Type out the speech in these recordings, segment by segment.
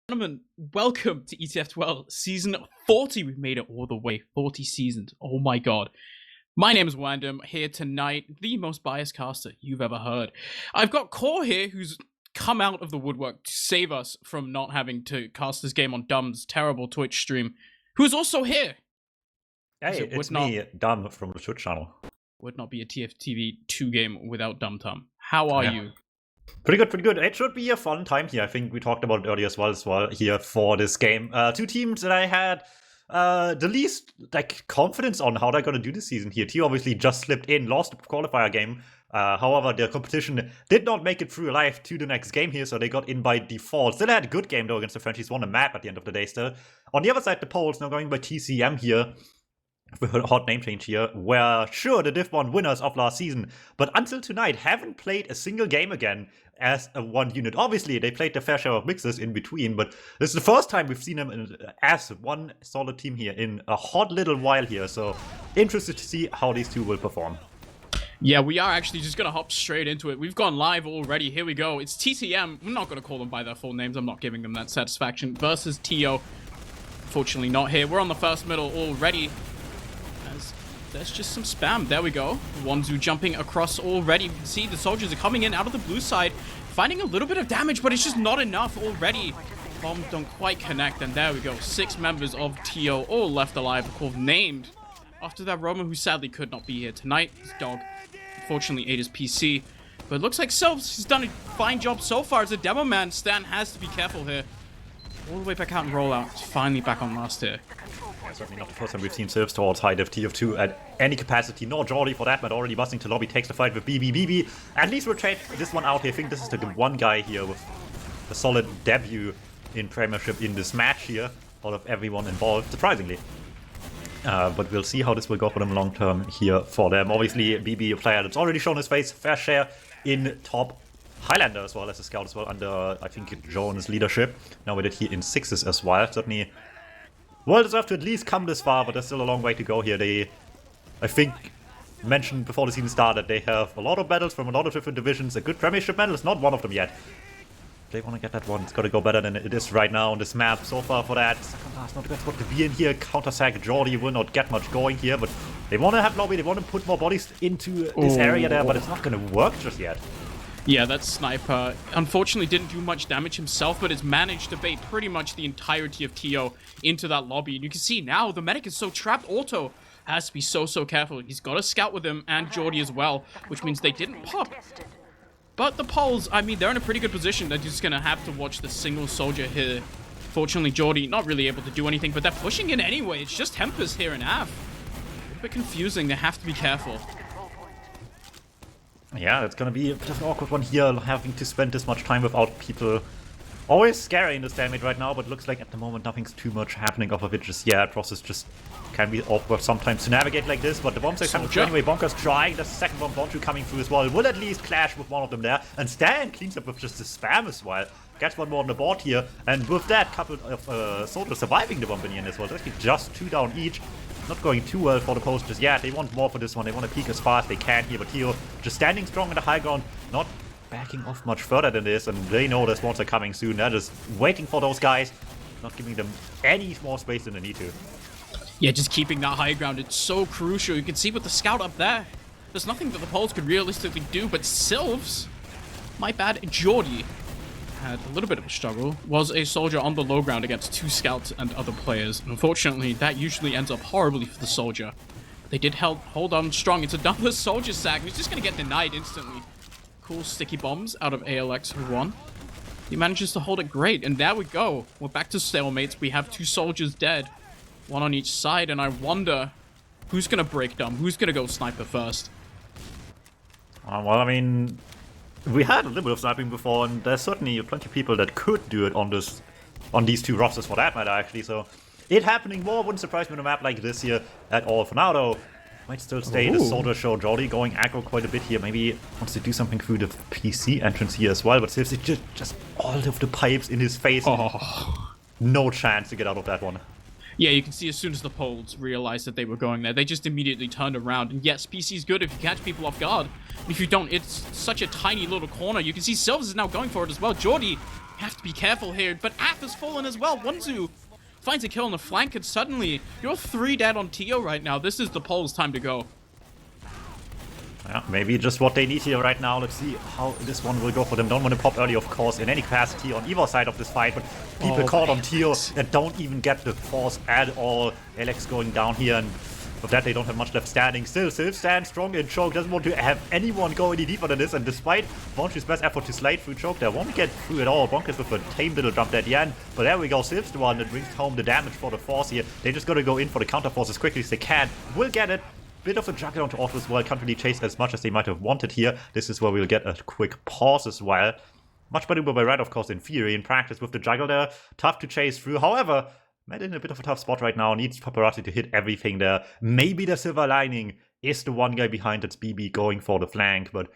Gentlemen, welcome to ETF2L Season 40. We've made it all the way. 40 seasons. Oh my god. My name is Wandum, here tonight, the most biased caster you've ever heard. I've got Core here, who's come out of the woodwork to save us from not having to cast this game on DuMm's terrible Twitch stream, who's also here. Hey, it's me, Dum from the Twitch channel. Would not be a TFTV2 game without DuMmTm. How are you? Pretty good, pretty good. It should be a fun time here. I think we talked about it earlier as well here for this game. Two teams that I had the least confidence on how they're going to do this season here. T obviously just slipped in, lost the qualifier game. However, their competition did not make it through alive to the next game here, so they got in by default. Still had a good game though against the Frenchies, won the map at the end of the day still. On the other side, the Poles now going by TCM here. A hot name change here, were sure the Div 1 winners of last season, but until tonight haven't played a single game again as a one unit. Obviously, they played their fair share of mixes in between, but this is the first time we've seen them as one solid team here in a hot little while here, so interested to see how these two will perform. Yeah, we are actually just going to hop straight into it. We've gone live already. Here we go. It's TTM. I'm not going to call them by their full names. I'm not giving them that satisfaction. Versus TO. Fortunately not here. We're on the first middle already. There's just some spam. There we go. Wandum jumping across already. You can see the soldiers are coming in out of the blue side, finding a little bit of damage, but it's just not enough already. Bombs don't quite connect, and there we go. 6 members of TO all left alive, of course, named after that Roman who sadly could not be here tonight. His dog unfortunately ate his PC, but it looks like Sylvs has done a fine job so far as a demo man. Stan has to be careful here. All the way back out and roll out. Finally back on last here. Yeah, certainly not the first time we've seen Sylvs towards high div TF2 at any capacity, nor Jordi for that, but already busting to lobby, takes the fight with BB. At least we'll trade this one out here. I think this is the one guy here with a solid debut in Premiership in this match here, out of everyone involved, surprisingly. But we'll see how this will go for them long term here for them. Obviously, BB, a player that's already shown his face, fair share in top Highlander as well as a scout as well under, I think, Jones' leadership. Now with it here in 6s as well. Certainly well deserved to at least come this far, but there's still a long way to go here. They, I think, mentioned before the season started, they have a lot of battles from a lot of different divisions. A good Premiership medal is not one of them yet. They want to get that one. It's got to go better than it is right now on this map so far for that. Second last, not the best spot to be in here. Counter-sack Jordi will not get much going here, but they want to have lobby. They want to put more bodies into this area there, but it's not going to work just yet. Yeah, that sniper unfortunately didn't do much damage himself, but has managed to bait pretty much the entirety of TO into that lobby. And you can see now the medic is so trapped. Auto has to be so careful. He's got a scout with him and Jordi as well, which means they didn't pop. But the Poles, I mean, they're in a pretty good position. They're just going to have to watch the single soldier here. Fortunately, Jordi not really able to do anything, but they're pushing in anyway. It's just Tempers here in half. A little bit confusing. They have to be careful. Yeah, it's gonna be a bit of an awkward one here, having to spend this much time without people. Always scary in this damage right now, but looks like at the moment nothing's too much happening off of it just yet. Process just can be awkward sometimes to navigate like this, but the bombs are coming through anyway. Bonker's trying, the second bomb Bonchu coming through as well. Will at least clash with one of them there, and Stan cleans up with just the spam as well. Gets one more on the board here, and with that, couple of soldiers surviving the Bombinian as well. It's actually just 2 down each. Not going too well for the Poles just yet. They want more for this one. They want to peek as fast as they can here, but Tio just standing strong in the high ground, not backing off much further than this, and they know the spawns are coming soon. They're just waiting for those guys, not giving them any more space than they need to. Yeah, just keeping that high ground, it's so crucial. You can see with the scout up there, there's nothing that the Poles could realistically do, but Sylvs, my bad, Jordi had a little bit of a struggle, was a soldier on the low ground against 2 scouts and other players. Unfortunately, that usually ends up horribly for the soldier. They did hold on strong. It's another soldier sack. He's just going to get denied instantly. Cool sticky bombs out of ALX who won. He manages to hold it great, and there we go. We're back to stalemates. We have 2 soldiers dead, 1 on each side, and I wonder who's going to break dumb, who's going to go sniper first. Well, I mean, we had a little bit of sniping before, and there's certainly plenty of people that could do it on these 2 rosters for that matter, actually. So it happening more wouldn't surprise me on a map like this here at all. For now, though, might still stay the soldier show. Jordi going aggro quite a bit here. Maybe wants to do something through the PC entrance here as well, but seriously, just all of the pipes in his face. Oh. No chance to get out of that one. Yeah, you can see as soon as the Poles realized that they were going there, they just immediately turned around. And yes, PC is good if you catch people off guard. If you don't, it's such a tiny little corner. You can see Sylvs is now going for it as well. Jordi have to be careful here, but Ath has fallen as well. Wandum finds a kill on the flank, and suddenly you're 3 dead on Tio right now. This is the Poles' time to go. Yeah, maybe just what they need here right now. Let's see how this one will go for them. Don't want to pop early, of course, in any capacity on either side of this fight, but people caught on Tio and don't even get the force at all. Alex going down here, and with that they don't have much left standing. Still stands strong in choke, doesn't want to have anyone go any deeper than this, and despite Bonchi's best effort to slide through choke, they won't get through at all. Bonkers with a tame little jump at the end, but there we go. Siv's the one that brings home the damage for the force here. They just gotta go in for the counter force as quickly as they can. Will get it. Bit of a juggle onto auto as well. Can't really chase as much as they might have wanted here. This is where we'll get a quick pause as well. Much better by Red, of course, in theory. In practice, with the juggle there, tough to chase through. However, Matt in a bit of a tough spot right now. Needs Paparazzi to hit everything there. Maybe the silver lining is the one guy behind that's BB going for the flank, but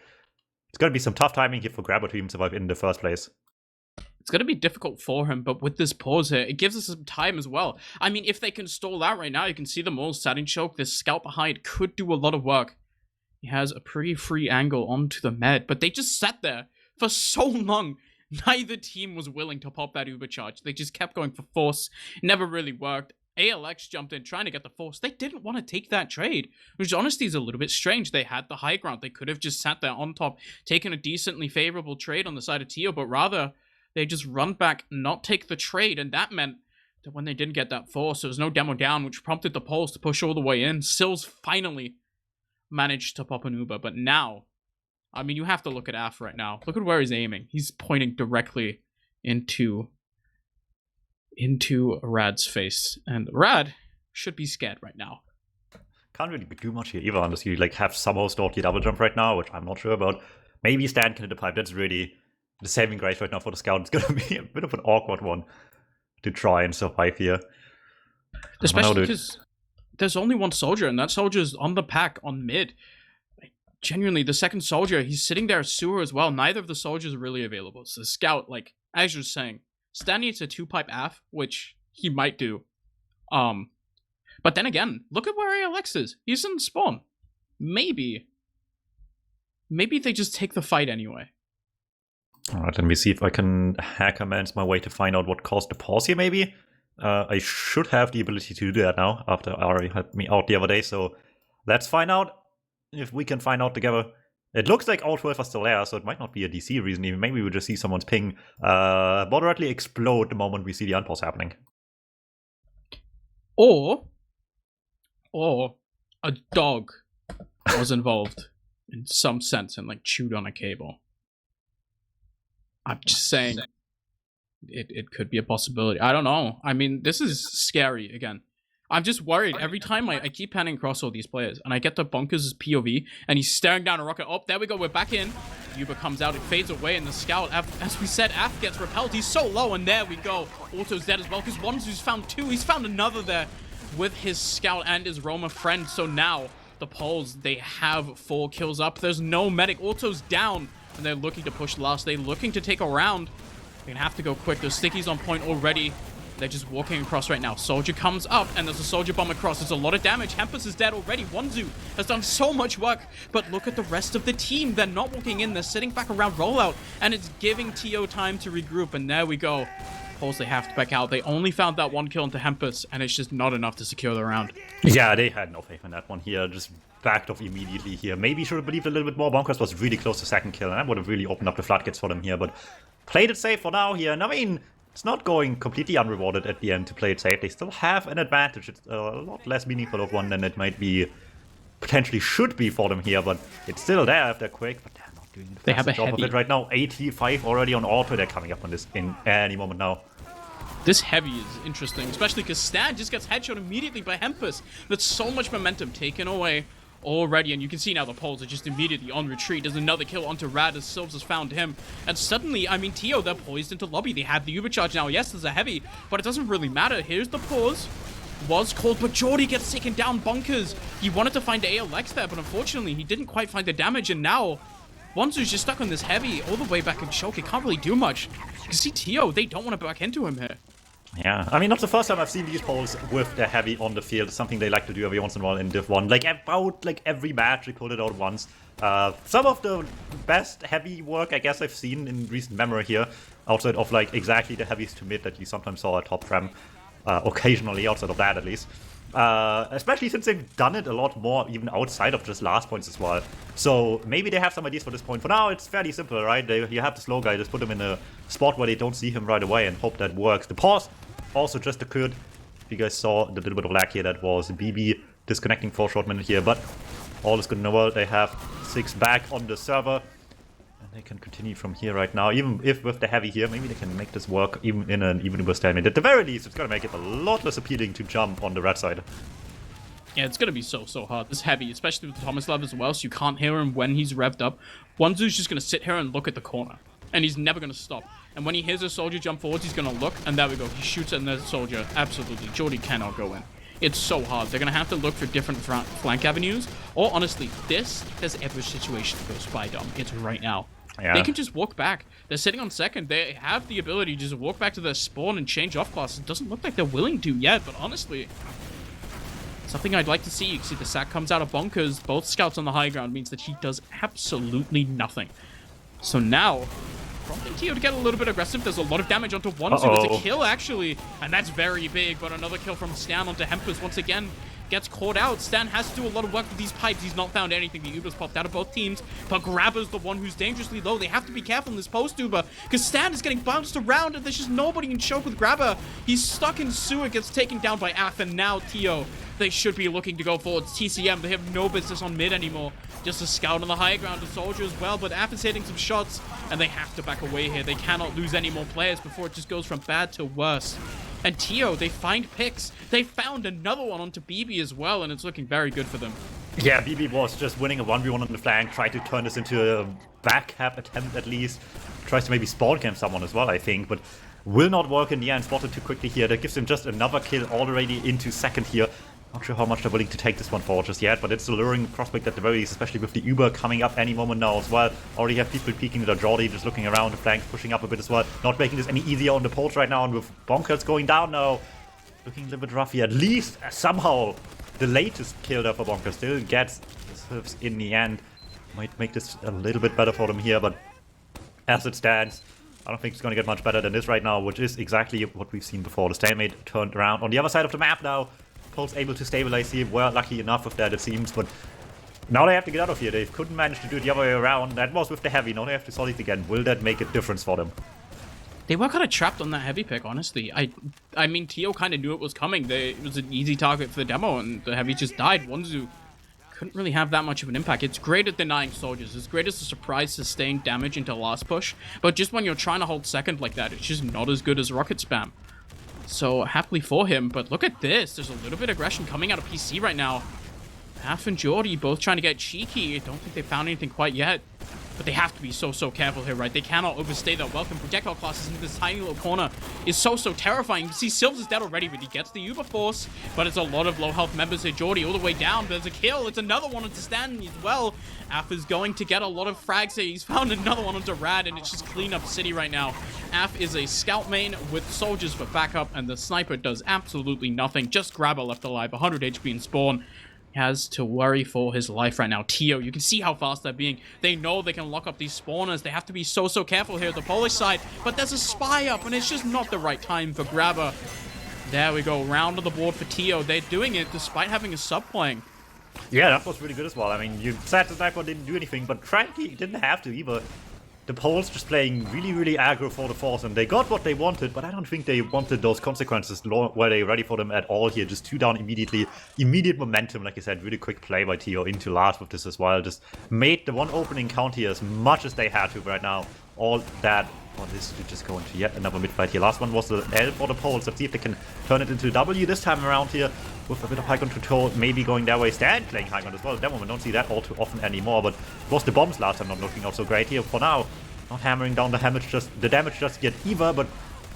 it's going to be some tough timing here for Grabber to even survive in the first place. It's going to be difficult for him, but with this pause here, it gives us some time as well. I mean, if they can stall out right now, you can see them all sat in choke. This scout behind could do a lot of work. He has a pretty free angle onto the med, but they just sat there for so long. Neither team was willing to pop that Uber charge. They just kept going for force. Never really worked. ALX jumped in trying to get the force. They didn't want to take that trade, which honestly is a little bit strange. They had the high ground. They could have just sat there on top, taken a decently favorable trade on the side of Tio, but rather they just run back, not take the trade, and that meant that when they didn't get that force, there was no demo down, which prompted the Poles to push all the way in. Sills finally managed to pop an Uber, but now, I mean, you have to look at Af right now. Look at where he's aiming. He's pointing directly into Rad's face, and Rad should be scared right now. Can't really do much here either, unless you like have somehow stalled your double jump right now, which I'm not sure about. Maybe Stan can hit the pipe. That's really the saving grace right now for the scout. It's gonna be a bit of an awkward one to try and survive here. Especially because there's only one soldier, and that soldier's on the pack on mid. Genuinely, the second soldier, he's sitting there as sewer as well. Neither of the soldiers are really available. So the scout, like, as you're saying, Stan needs a 2-pipe AF, which he might do. But then again, look at where ALX is. He's in spawn. Maybe they just take the fight anyway. Alright, let me see if I can hacker-manage my way to find out what caused the pause here, maybe. I should have the ability to do that now, after Ari helped me out the other day, so let's find out if we can find out together. It looks like all 12 are still there, so it might not be a DC reason even. Maybe we'll just see someone's ping moderately explode the moment we see the unpause happening. Or a dog was involved in some sense and like chewed on a cable. I'm just saying it could be a possibility. I don't know. I mean, this is scary again. I'm just worried every time I keep panning across all these players and I get to Bunkers' POV and he's staring down a rocket. Oh, there we go. We're back in. Yuba comes out. It fades away and the scout, as we said, Af gets repelled. He's so low and there we go. Auto's dead as well because Wandum's found 2. He's found another there with his scout and his Roma friend. So now the Poles, they have 4 kills up. There's no medic. Auto's down. And they're looking to push last. They're looking to take a round. They're going to have to go quick. There's stickies on point already. They're just walking across right now. Soldier comes up, and there's a soldier bomb across. There's a lot of damage. Hempus is dead already. Wandum has done so much work. But look at the rest of the team. They're not walking in. They're sitting back around rollout. And it's giving Tio time to regroup. And there we go. Poles, they have to back out. They only found that 1 kill into Hempus, and it's just not enough to secure the round. Yeah, they had no faith in that one here. Just backed off immediately here. Maybe should have believed a little bit more. Bonkers was really close to second kill, and that would have really opened up the floodgates for them here, but played it safe for now here. And I mean, it's not going completely unrewarded at the end to play it safe. They still have an advantage. It's a lot less meaningful of one than it might be, potentially should be for them here, but it's still there if they're quick, but they're not doing the best job of it right now. 85 already on auto. They're coming up on this in any moment now. This heavy is interesting, especially because Stan just gets headshot immediately by Hempus. That's so much momentum taken away already, and you can see now the Poles are just immediately on retreat. There's another kill onto Rad as Silves has found him, and suddenly, I mean, Tio, they're poised into lobby. They have the Ubercharge now. Yes, there's a heavy, but it doesn't really matter. Here's the pause. Was called, but Jordy gets taken down. Bonkers. He wanted to find ALX there, but unfortunately, he didn't quite find the damage, and now Wandum's just stuck on this heavy all the way back in choke. It can't really do much. You can see Tio, they don't want to back into him here. Yeah, I mean, not the first time I've seen these Poles with their heavy on the field. It's something they like to do every once in a while in Div 1. Like, about every match, they pulled it out once. Some of the best heavy work I guess I've seen in recent memory here outside of like exactly the heavies to mid that you sometimes saw at top prem, occasionally, outside of that at least. Especially since they've done it a lot more even outside of just last points as well. So maybe they have some ideas for this point. For now, it's fairly simple, right? You have the slow guy, just put him in a spot where they don't see him right away and hope that works. The pause also just occurred. If you guys saw the little bit of lag here, that was BB disconnecting for a short minute here, but all is good in the world. They have 6 back on the server. They can continue from here right now, even if with the heavy here, maybe they can make this work even in an even Uber stalemate. At the very least, it's going to make it a lot less appealing to jump on the red side. Yeah, it's going to be so hard. This heavy, especially with the Thomas Love as well, so you can't hear him when he's revved up. Wandum's just going to sit here and look at the corner, and he's never going to stop. And when he hears a soldier jump forwards, he's going to look, and there we go. He shoots at the soldier. Absolutely. Jordy cannot go in. It's so hard. They're going to have to look for different flank avenues, or honestly, there's every situation that goes by dumb. It's right now. Yeah. They can just walk back. They're sitting on second. They have the ability to just walk back to their spawn and change off classes. It doesn't look like they're willing to yet, but honestly, something I'd like to see. You can see the sack comes out of bunkers. Both scouts on the high ground means that he does absolutely nothing. So now, prompting Tio to get a little bit aggressive. There's a lot of damage onto Wandum. It's a kill, actually, and that's very big, but another kill from Stan onto Hempus once again. Gets caught out. Stan has to do a lot of work with these pipes. He's not found anything. The Uber's popped out of both teams, but Grabber's the one who's dangerously low. They have to be careful in this post Uber, because Stan is getting bounced around, and there's just nobody in choke with Grabber. He's stuck in sewer, gets taken down by Af, and now Tio. They should be looking to go forward. TCM, they have no business on mid anymore. Just a scout on the high ground, a soldier as well, but Af is hitting some shots, and they have to back away here. They cannot lose any more players before it just goes from bad to worse. And Tio, they find picks. They found another one onto BB as well, and it's looking very good for them. Yeah, BB was just winning a 1v1 on the flank, tried to turn this into a back-cap attempt at least. Tries to maybe spawn camp someone as well, I think, but will not work in the end. Spotted too quickly here. That gives him just another kill already into second here. Not sure how much they're willing to take this one forward just yet, but it's a luring prospect at the very least, especially with the Uber coming up any moment now as well. Already have people peeking at the Jordy, just looking around the flanks, pushing up a bit as well. Not making this any easier on the poles right now, and with Bonkers going down now, looking a little bit rough here. At least somehow the latest kill there for Bonkers still gets the serves in the end. Might make this a little bit better for them here, but as it stands, I don't think it's going to get much better than this right now, which is exactly what we've seen before. The stalemate turned around on the other side of the map now. Poles able to stabilize here. We're lucky enough with that, it seems, but now they have to get out of here. They couldn't manage to do it the other way around. That was with the heavy. Now they have to solid again. Will that make a difference for them? They were kind of trapped on that heavy pick, honestly. I mean, Tio kind of knew it was coming. It was an easy target for the demo, and the heavy just died. Wonzu couldn't really have that much of an impact. It's great at denying soldiers. It's great as a surprise sustained damage into last push, but just when you're trying to hold second like that, it's just not as good as rocket spam. So, happily for him, but look at this. There's a little bit of aggression coming out of PC right now. Af and Jordy both trying to get cheeky. I don't think they found anything quite yet. But they have to be so careful here, right? They cannot overstay their welcome. Projectile classes into this tiny little corner is so terrifying. You see Silv's is dead already, but he gets the Uber Force. But it's a lot of low health members here. Jordy all the way down. There's a kill. It's another one onto Stan as well. Af is going to get a lot of frags here. He's found another one onto Rad, and it's just clean up city right now. Af is a scout main with soldiers for backup, and the sniper does absolutely nothing. Just Grabber left alive, 100 HP in spawn. Has to worry for his life right now. Tio, you can see how fast they're being. They know they can lock up these spawners. They have to be so careful here at the Polish side. But there's a spy up, and it's just not the right time for Grabber. There we go. Round on the board for Tio. They're doing it despite having a sub playing. Yeah, that was really good as well. I mean, you said the sniper didn't do anything, but frankly, he didn't have to either. The Poles just playing really aggro for the force, and they got what they wanted, but I don't think they wanted those consequences. Were they ready for them at all here? Just 2 down immediately. Immediate momentum, like I said, really quick play by Tio into last with this as well. Just made the one opening count here as much as they had to right now. All that. Oh, this to just go into yet another mid-fight here. Last one was the L for the Poles. Let's see if they can turn it into a W this time around here. With a bit of high ground control, maybe going their way. Stan playing high ground as well. At that moment, don't see that all too often anymore. But it was the bombs last time not looking out so great here. For now, not hammering down the damage just yet either, but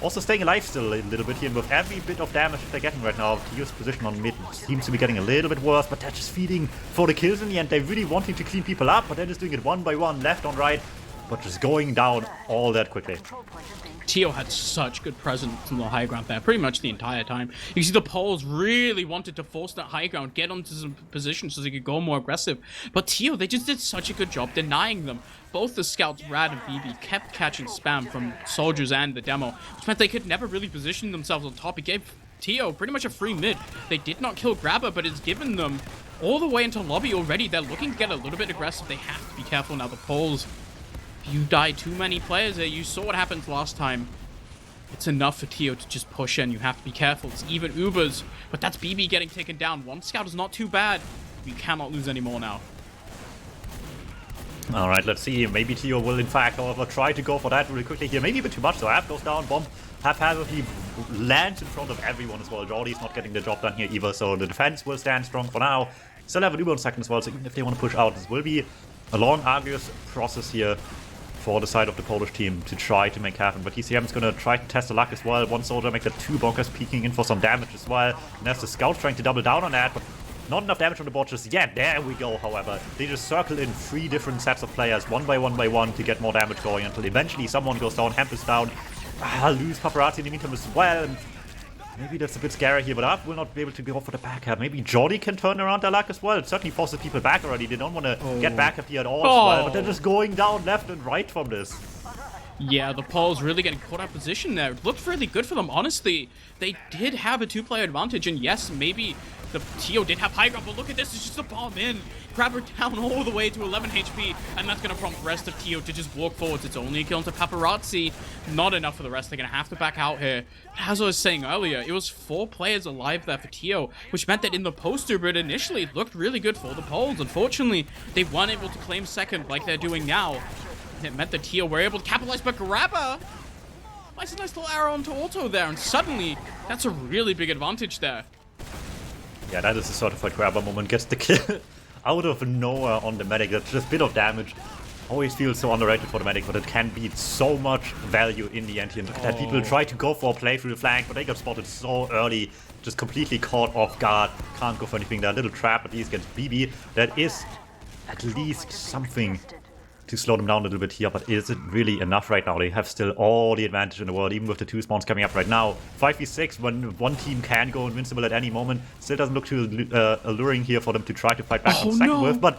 also staying alive still a little bit here. And with every bit of damage that they're getting right now, Tio's position on mid seems to be getting a little bit worse, but they're just feeding for the kills in the end. They're really wanting to clean people up, but they're just doing it one by one, left on right. but just going down all that quickly. Tio had such good presence on the high ground there, pretty much the entire time. You see the Poles really wanted to force that high ground, get onto some position so they could go more aggressive. But Tio, they just did such a good job denying them. Both the scouts, Rad and BB, kept catching spam from soldiers and the demo, which meant they could never really position themselves on top. It gave Tio pretty much a free mid. They did not kill Grabber, but it's given them all the way into lobby already. They're looking to get a little bit aggressive. They have to be careful now. The Poles, you die too many players there. You saw what happened last time. It's enough for Tio to just push in. You have to be careful. It's even Ubers, but that's BB getting taken down. One scout is not too bad. You cannot lose anymore now. Alright, let's see. Maybe Tio will in fact, however, try to go for that really quickly here. Maybe a bit too much, so App goes down, bomb haphazardly lands in front of everyone as well. Jordy's not getting the job done here either, so the defense will stand strong for now. Still have an Uber on second as well, so even if they want to push out, this will be a long, arduous process here for the side of the Polish team to try to make happen. But TCM is going to try to test the luck as well. One soldier makes the two bonkers peeking in for some damage as well. And there's the scout trying to double down on that, but not enough damage on the board just yet. There we go, however. They just circle in 3 different sets of players, one by one to get more damage going until eventually someone goes down, Hemp is down. Lose Paparazzi in the meantime as well. And maybe that's a bit scary here, but Up will not be able to go for the backup. Maybe Jordy can turn around their luck as well. It certainly forces people back already. They don't want to get backup here at all as well, but they're just going down left and right from this. Yeah, the Poles really getting caught out position there. It looked really good for them, honestly. They did have a 2-player advantage, and yes, maybe the Tio did have high ground, but look at this, it's just a bomb in. Grab her down all the way to 11 HP, and that's going to prompt the rest of Tio to just walk forwards. It's only a kill into Paparazzi. Not enough for the rest. They're going to have to back out here. As I was saying earlier, it was 4 players alive there for Tio, which meant that in the poster, but initially it looked really good for the Poles. Unfortunately, they weren't able to claim second like they're doing now. It meant that Tio were able to capitalize, but Grabber nice little arrow onto Auto there, and suddenly that's a really big advantage there. Yeah, that is a certified Grabber moment. Gets the kill out of nowhere on the medic. That's just a bit of damage. Always feels so underrated for the medic, but it can be so much value in the end here. And look at that, people try to go for a play through the flank, but they got spotted so early. Just completely caught off guard. Can't go for anything there. Little trap at least against BB. That is at least something to slow them down a little bit here, but is it really enough right now? They have still all the advantage in the world, even with the 2 spawns coming up right now. 5v6, when one team can go invincible at any moment. Still doesn't look too alluring here for them to try to fight back on second with, but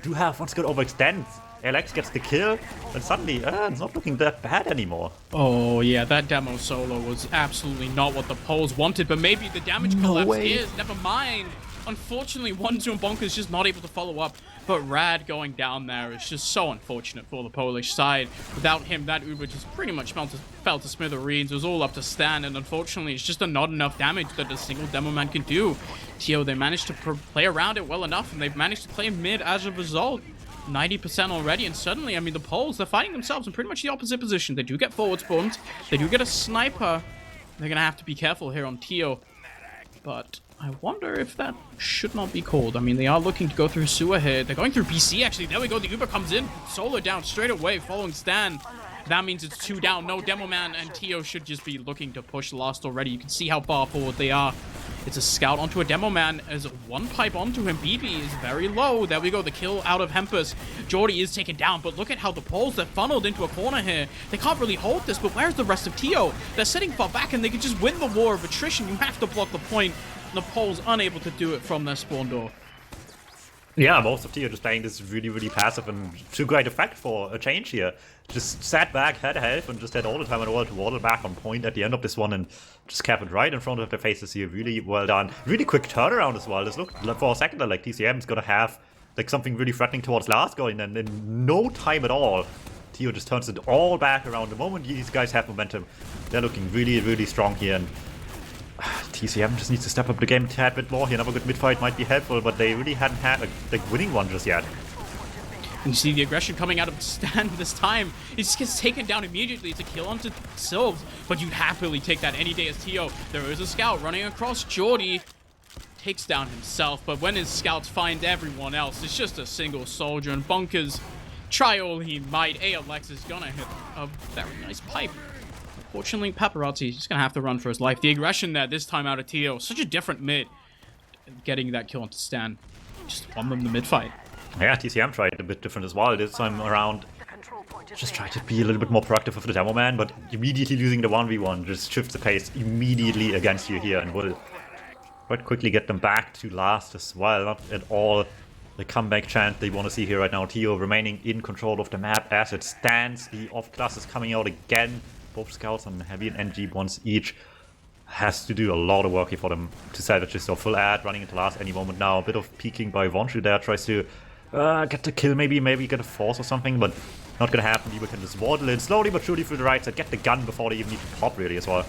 do have once good overextends. Alex gets the kill, and suddenly it's not looking that bad anymore. Oh yeah, that demo solo was absolutely not what the Poles wanted, but maybe the damage collapse is. Never mind. Unfortunately, Wandum and Bonker's just not able to follow up, but Rad going down there is just so unfortunate for the Polish side. Without him, that Uber just pretty much fell to smithereens. It was all up to Stan, and unfortunately, it's just not enough damage that a single demo man can do. Tio, they managed to play around it well enough, and they've managed to play mid as a result. 90% already, and suddenly, I mean, the Poles, they're finding themselves in pretty much the opposite position. They do get forward spawns, they do get a sniper. They're gonna have to be careful here on Tio, but I wonder if that should not be called. I mean, they are looking to go through sewer here. They're going through BC, actually. There we go. The Uber comes in. Solo down straight away, following Stan. That means it's 2 down. No Demo Man, and Tio should just be looking to push last already. You can see how far forward they are. It's a scout onto a Demo Man as 1 pipe onto him. BB is very low. There we go. The kill out of Hempus. Jordy is taken down, but look at how the Poles, they're funneled into a corner here. They can't really hold this, but where's the rest of Tio? They're sitting far back, and they can just win the war of attrition. You have to block the point. The Poles unable to do it from their spawn door. Yeah, most of Tio just playing this really passive and to great effect for a change here. Just sat back, had health, and just had all the time in the world to waddle back on point at the end of this one and just kept it right in front of their faces here. Really well done. Really quick turnaround as well. This looked for a second like TCM is gonna have like something really threatening towards last going, and in no time at all, Tio just turns it all back around. The moment these guys have momentum, they're looking really strong here, and TCM just needs to step up the game a tad bit more here. Another good mid-fight might be helpful, but they really hadn't had a winning one just yet. And you see the aggression coming out of Stan this time. He just gets taken down immediately. It's a kill onto Sylves, but you'd happily take that any day as Tio. There is a scout running across Jordy. Takes down himself, but when his scouts find everyone else, it's just a single soldier, and Bunkers try all he might. Alex is gonna hit a very nice pipe. Fortunately, Paparazzi is just going to have to run for his life. The aggression there, this time out of Tio, such a different mid. Getting that kill onto Stan just won them the mid fight. Yeah, TCM tried a bit different as well this time around. just try to be a little bit more proactive with the demo man, but immediately losing the 1v1 just shifts the pace immediately against you here and will quite quickly get them back to last as well. Not at all the comeback chance they want to see here right now. Tio remaining in control of the map as it stands. The off class is coming out again. Both scouts on heavy and NG once each. Has to do a lot of work here for them to salvage this. So full ad running into last any moment now. A bit of peeking by Wandum there. Tries to get the kill, maybe get a force or something, but not gonna happen. Uber can just waddle in slowly but surely through the right side. Get the gun before they even need to pop really as well.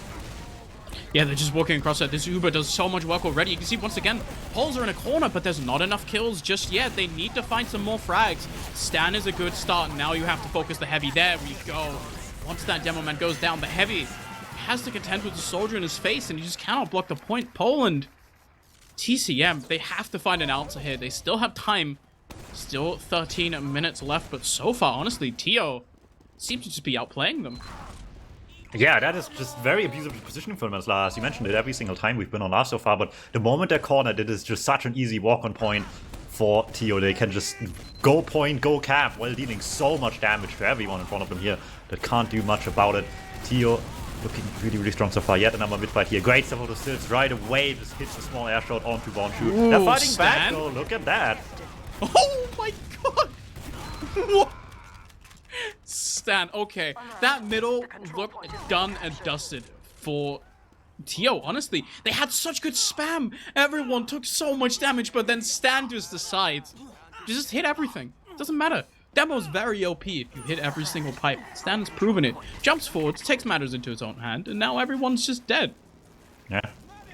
Yeah, they're just walking across that. This Uber does so much work already. You can see once again, Poles are in a corner, but there's not enough kills just yet. They need to find some more frags. Stan is a good start. Now you have to focus the heavy. There we go. Once that demo man goes down, the heavy has to contend with the soldier in his face, and you just cannot block the point. Poland, TCM, they have to find an answer here. They still have time. Still 13 minutes left, but so far, honestly, Tio seems to just be outplaying them. Yeah, that is just very abusive positioning for them as last. You mentioned it every single time we've been on last so far, but the moment they're cornered, it is just such an easy walk-on point for Tio. They can just go point, go cap, while dealing so much damage to everyone in front of them here that can't do much about it. Tio looking really, really strong so far. Yet another mid-fight here. Great stuff out of Stills right away. Just hits a small air shot onto Wandum. They're fighting back though. Look at that. Oh my god! What? Stan, okay. That middle looked done and dusted for Tio, honestly. They had such good spam. Everyone took so much damage, but then Stan just decides to just hit everything. Doesn't matter. Demo's very OP if you hit every single pipe. Stan has proven it. Jumps forward, takes matters into his own hand, and now everyone's just dead. Yeah.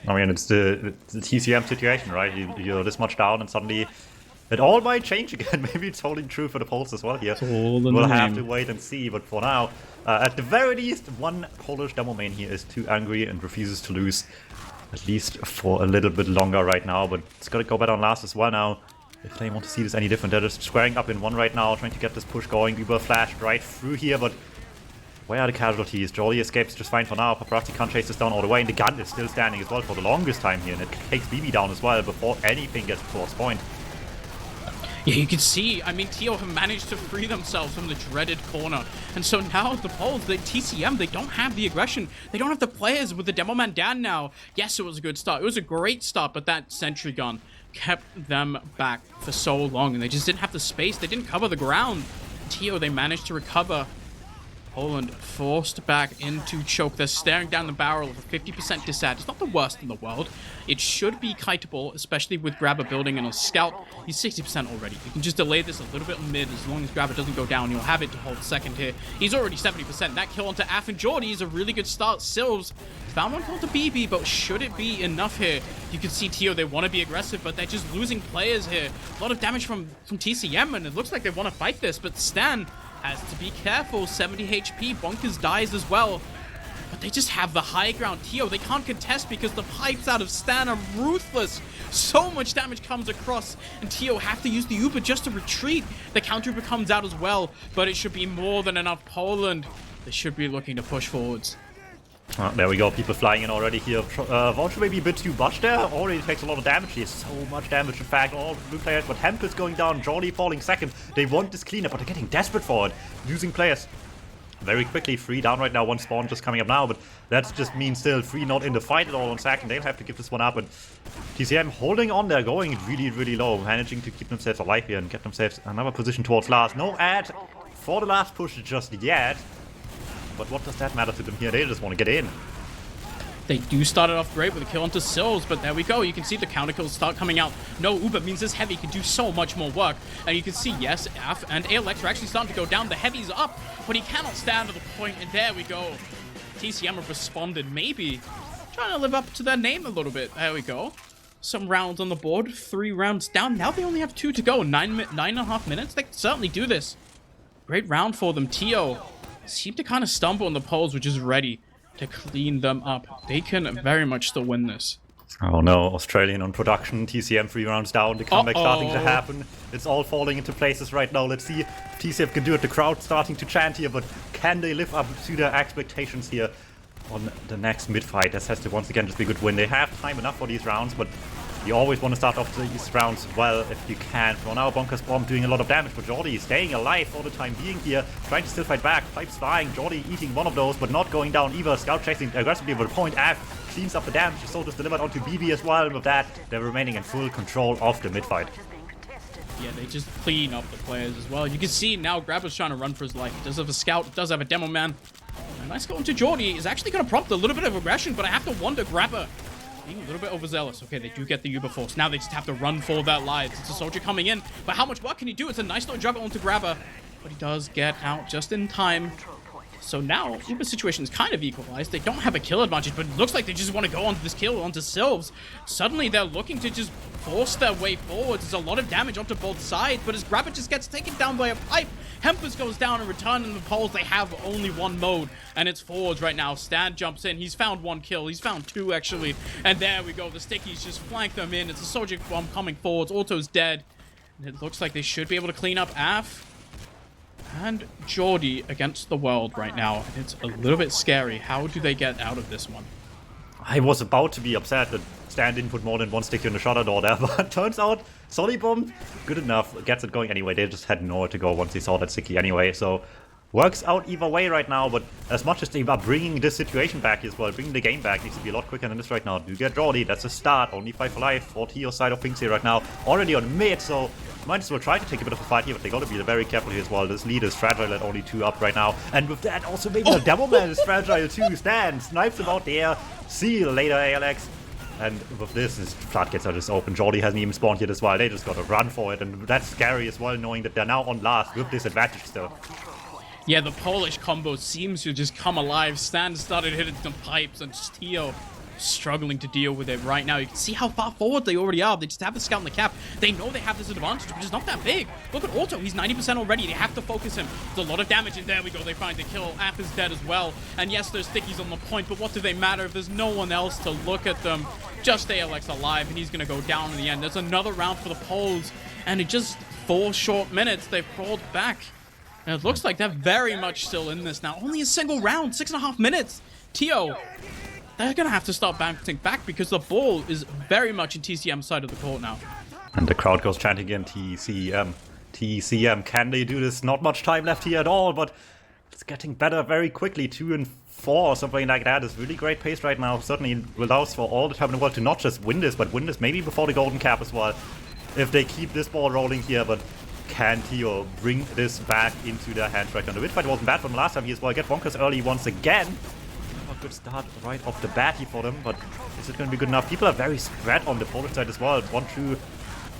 I mean, it's the TCM situation, right? You're this much down and suddenly it all might change again. Maybe it's holding true for the Poles as well here. We'll have to wait and see, but for now, at the very least, one Polish demo main here is too angry and refuses to lose, at least for a little bit longer right now, but it's got to go better on last as well now. If they want to see this any different, they're just squaring up in one right now, trying to get this push going. Uber flashed right through here, but where are the casualties? Jolly escapes just fine for now. Paparazzi can't chase this down all the way, and the gun is still standing as well for the longest time here, and it takes BB down as well before anything gets towards point. Yeah, you can see, I mean, Tio have managed to free themselves from the dreaded corner. And so now the Poles, the TCM, they don't have the aggression. They don't have the players with the demo man down now. Yes, it was a good start. It was a great start, but that sentry gun kept them back for so long. And they just didn't have the space. They didn't cover the ground. Tio, they managed to recover. Poland forced back into choke. They're staring down the barrel of a 50% disad. It's not the worst in the world. It should be kiteable, especially with Grabber building and a scout. He's 60% already. You can just delay this a little bit mid. As long as Grabber doesn't go down, you'll have it to hold second here. He's already 70%. That kill onto Af and Jordy is a really good start. Silves found one kill to BB, but should it be enough here? You can see Tio, they want to be aggressive, but they're just losing players here. A lot of damage from TCM, and it looks like they want to fight this, but Stan has to be careful. 70 HP. Bonkers dies as well. But they just have the high ground. Tio, they can't contest because the pipes out of Stan are ruthless. So much damage comes across, and Tio have to use the Uber just to retreat. The counter Uber comes out as well, but it should be more than enough. Poland, they should be looking to push forwards. There we go, people flying in already here. Vulture may be a bit too much there, already takes a lot of damage. He has so much damage, in fact, all the blue players, but Hemp is going down, Jolly falling second. They want this cleanup, but they're getting desperate for it. Losing players very quickly, 3 down right now, 1 spawn just coming up now, but that just means still 3 not in the fight at all on second. They'll have to give this one up, and TCM holding on there, going really, really low, managing to keep themselves alive here and get themselves another position towards last. No ad for the last push just yet. But what does that matter to them here? They just want to get in. They do start it off great with a kill onto Sills, but there we go. You can see the counter kills start coming out. No Uber means this heavy can do so much more work. And you can see, yes, Af and ALX are actually starting to go down. The heavy's up, but he cannot stand to the point, and there we go. TCM have responded, maybe trying to live up to their name a little bit. There we go. Some rounds on the board, 3 rounds down. Now they only have 2 to go. 9.5 minutes. They can certainly do this. Great round for them. Tio seem to kind of stumble on the Poles, which is ready to clean them up. They can very much still win this. Oh no, Australian on production, TCM 3 rounds down, the comeback starting to happen. It's all falling into places right now. Let's see if TCM can do it. The crowd starting to chant here, but can they live up to their expectations here on the next mid-fight? This has to once again just be a good win. They have time enough for these rounds, but You always want to start off these rounds well if you can. For now, Bonker's Bomb doing a lot of damage, but Jordi staying alive for the time being here, trying to still fight back. Pipes flying, Jordi eating one of those, but not going down either. Scout chasing aggressively with point F, cleans up the damage. The Soul is delivered onto BB as well, and with that, they're remaining in full control of the mid-fight. Yeah, they just clean up the players as well. You can see now Grabber's trying to run for his life. Does have a scout, does have a demo man. A nice go into Jordi is actually going to prompt a little bit of aggression, but I have to wonder Grabber being a little bit overzealous. Okay, they do get the Uber Force. Now they just have to run for their lives. It's a soldier coming in, but how much work can he do? It's a nice little juggle onto Grabber, but he does get out just in time. So now, Uber's situation is kind of equalized. They don't have a kill advantage, but it looks like they just want to go onto this kill, onto Sylves. Suddenly, they're looking to just force their way forward. There's a lot of damage onto both sides, but as Grabber just gets taken down by a pipe, Hempers goes down in return, and the Poles, they have only one mode, and it's forwards right now. Stan jumps in. He's found one kill. He's found two, actually. And there we go. The Stickies just flank them in. It's a soldier bomb coming forwards. Auto's dead. And it looks like they should be able to clean up Af and Jordi against the world right now. And it's a little bit scary. How do they get out of this one? I was about to be upset that Stan didn't put more than one sticky on the shutter door there, but turns out Solid Bomb, good enough, gets it going anyway. They just had nowhere to go once they saw that sticky anyway, so works out either way right now. But as much as they are bringing this situation back as well, bringing the game back, needs to be a lot quicker than this right now. Do get Jordi, that's a start, only 5 alive for Tio's side of things here right now, already on mid, so might as well try to take a bit of a fight here, but they gotta be very careful here as well. This lead is fragile at only 2 up right now, and with that also maybe the Devil Man is fragile too. Stan snipes him out there. See you later, Alex. And with this, his floodgates are just open. Jordi hasn't even spawned yet as well. They just gotta run for it, and that's scary as well, knowing that they're now on last with this advantage still. Yeah, the Polish combo seems to just come alive. Stan started hitting some pipes, and just Tio struggling to deal with it right now. You can see how far forward they already are. They just have the scout in the cap. They know they have this advantage, but it's not that big. Look at Auto. He's 90% already. They have to focus him. There's a lot of damage, and there we go. They find the kill. App is dead as well. And yes, there's stickies on the point, but what do they matter if there's no one else to look at them? Just ALX alive, and he's going to go down in the end. There's another round for the Poles, and in just 4 short minutes, they've crawled back. And it looks like they're very much still in this now. Only a single round, 6.5 minutes. Tio, they're going to have to start bouncing back because the ball is very much in TCM's side of the court now. And the crowd goes chanting again, TCM, TCM. Can they do this? Not much time left here at all, but it's getting better very quickly. 2 and 4 or something like that is really great pace right now. Certainly allows for all the time in the world to not just win this, but win this maybe before the golden cap as well, if they keep this ball rolling here. But can Tio bring this back into their hands right now? The mid fight wasn't bad from last time here as well. Get bonkers early once again. A good start right off the bat here for them, but is it going to be good enough? People are very spread on the Polish side as well. 1-2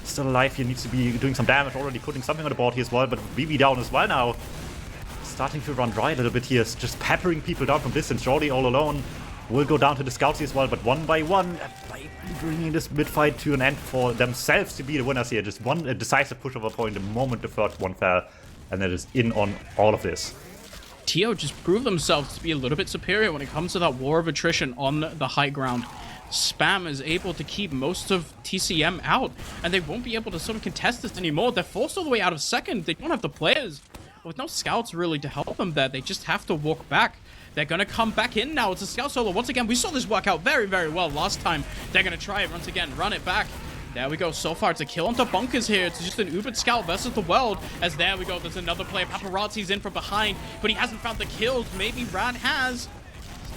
still alive here, needs to be doing some damage, already putting something on the board here as well, but BB down as well now. Starting to run dry a little bit here, just peppering people down from distance. Jordi all alone will go down to the scouts here as well, but one by one, by bringing this mid-fight to an end for themselves to be the winners here. Just one decisive pushover point the moment the first one fell, and that is in on all of this. Tio just proved themselves to be a little bit superior when it comes to that war of attrition on the high ground. Spam is able to keep most of TCM out, and they won't be able to sort of contest this anymore. They're forced all the way out of second. They don't have the players. With no scouts really to help them there, they just have to walk back. They're going to come back in now. It's a scout solo. Once again, we saw this work out very, very well last time. They're going to try it once again, run it back. There we go. So far, it's a kill onto Bunkers here. It's just an Ubered Scout versus the world. As there we go. There's another player. Paparazzi's in from behind, but he hasn't found the kills. Maybe Rad has.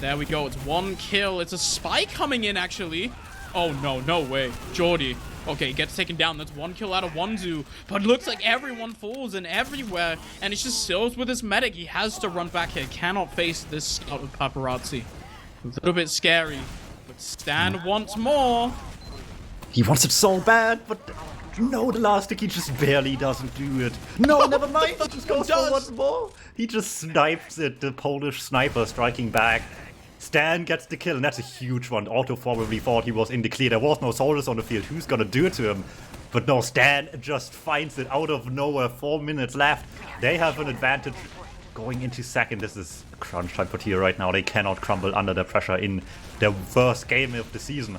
There we go. It's 1 kill. It's a spy coming in, actually. Oh, no. No way. Jordi. Okay, gets taken down. That's 1 kill out of Wandum. But it looks like everyone falls in everywhere. And it's just Sills with his medic. He has to run back here. Cannot face this scout with Paparazzi. A little bit scary. But Stan wants more. He wants it so bad, but no, the last stick, he just barely doesn't do it. No, never mind. He just goes for once more. He just snipes it. The Polish sniper striking back. Stan gets the kill, and that's a huge one. Otto probably thought he was in the clear. There was no soldiers on the field. Who's gonna do it to him? But no, Stan just finds it out of nowhere. 4 minutes left. They have an advantage going into second. This is crunch time for Tio right now. They cannot crumble under the pressure in their first game of the season.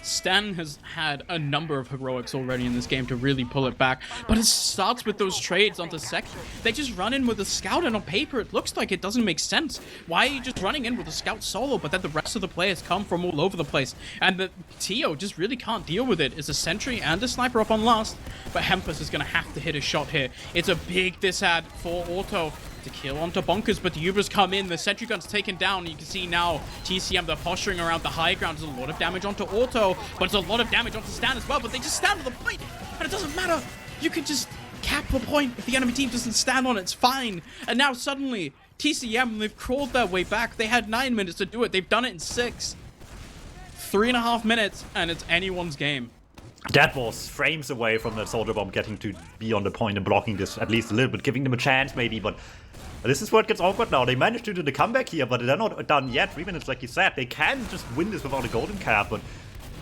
Stan has had a number of heroics already in this game to really pull it back, but it starts with those trades onto second. They just run in with a scout, and on paper it looks like it doesn't make sense. Why are you just running in with a scout solo, but then the rest of the players come from all over the place, and the Tio just really can't deal with it. It's a sentry and a sniper up on last, but Hempus is going to have to hit a shot here. It's a big disad for Auto to kill onto Bonkers, but the Ubers come in, the sentry gun's taken down. You can see now TCM, they're posturing around the high ground. There's a lot of damage onto Auto, but it's a lot of damage onto Stan as well, but they just stand on the point, and it doesn't matter. You can just cap the point. If the enemy team doesn't stand on it, it's fine. And now suddenly, TCM, they've crawled their way back. They had 9 minutes to do it. They've done it in 6. 3.5 minutes, and it's anyone's game. That was frames away from the soldier bomb getting to be on the point and blocking this at least a little bit, giving them a chance maybe, but this is where it gets awkward now. They managed to do the comeback here, but they're not done yet. 3 minutes, like you said. They can just win this without a golden cap, but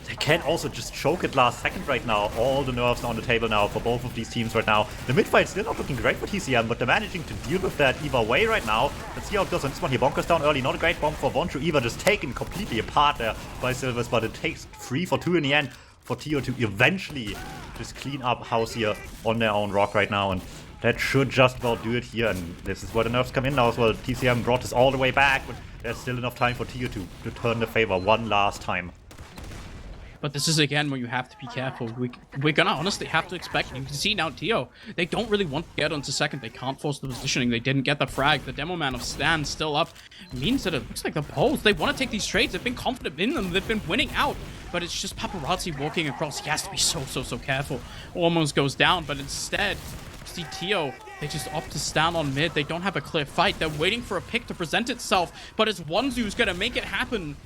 they can also just choke it last second right now. All the nerves are on the table now for both of these teams right now. The mid-fight's still not looking great for TCM, but they're managing to deal with that either way right now. Let's see how it goes on this one here. Bonkers down early. Not a great bomb for Vonchu either. Just taken completely apart there by Silvers, but it takes 3 for 2 in the end for Tio to eventually just clean up house here on their own rock right now, and that should just about do it here. And this is where the nerfs come in now as well. TCM brought this all the way back, but there's still enough time for Tio to return the favor one last time. But this is again where you have to be careful. We're gonna honestly have to expect. You can see now Tio, they don't really want to get onto second. They can't force the positioning. They didn't get the frag. The demo man of Stan still up means that it looks like the Poles, they want to take these trades. They've been confident in them. They've been winning out. But it's just Paparazzi walking across. He has to be so careful. Almost goes down, but instead, see Tio, they just opt to stand on mid. They don't have a clear fight. They're waiting for a pick to present itself. But it's Wandum who's gonna make it happen.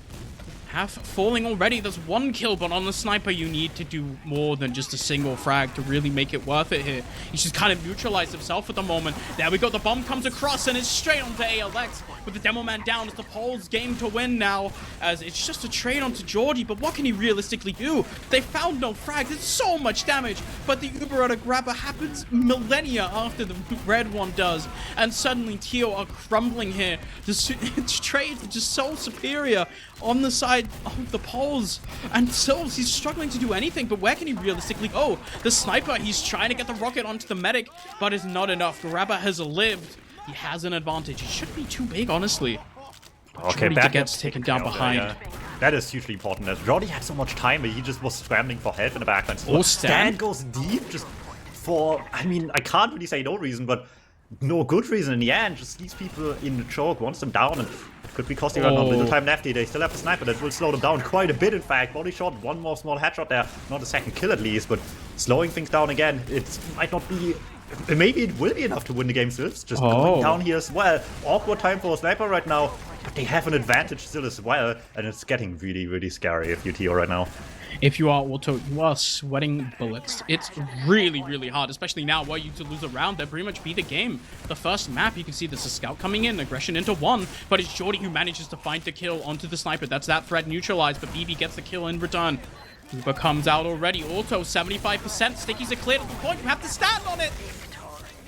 Half falling already. There's 1 kill, but on the sniper you need to do more than just a single frag to really make it worth it here. He's just kind of neutralized himself at the moment. There we go. The bomb comes across and it's straight onto ALX with the demo man down. It's the Poles' game to win now, as it's just a trade onto Geordie, but what can he realistically do? They found no frags. It's so much damage, but the Uber at a grabber happens millennia after the red one does, and suddenly Tio are crumbling here. Its trades are just so superior on the side of the Poles, and Silves, he's struggling to do anything, but where can he realistically go? The sniper, he's trying to get the rocket onto the medic, but it's not enough. Grabber has lived. He has an advantage. It shouldn't be too big, honestly. Okay, Jordy gets taken down behind. Yeah. That is hugely important, as Jordy had so much time, but he just was scrambling for help in the backline. Oh, Stan goes deep just for, I mean, I can't really say no reason, but no good reason in the end. Just leaves people in the choke, wants them down, and could be costing around a little time left. They still have the sniper that will slow them down quite a bit, in fact. Body shot, 1 more small headshot there. Not a second kill at least, but slowing things down again. It might not be... Maybe it will be enough to win the game still. It's just going down here as well. Awkward time for a sniper right now, but they have an advantage still as well, and it's getting really scary if you're Tio right now. If you are Auto, you are sweating bullets. It's really hard, especially now. Were you to lose a round, that pretty much be the game. The first map, you can see there's a scout coming in, aggression into 1, but it's Jordy who manages to find the kill onto the sniper. That's that threat neutralized, but BB gets the kill in return. Uber comes out already. Auto, 75%. Stickies are cleared at the point. You have to stand on it.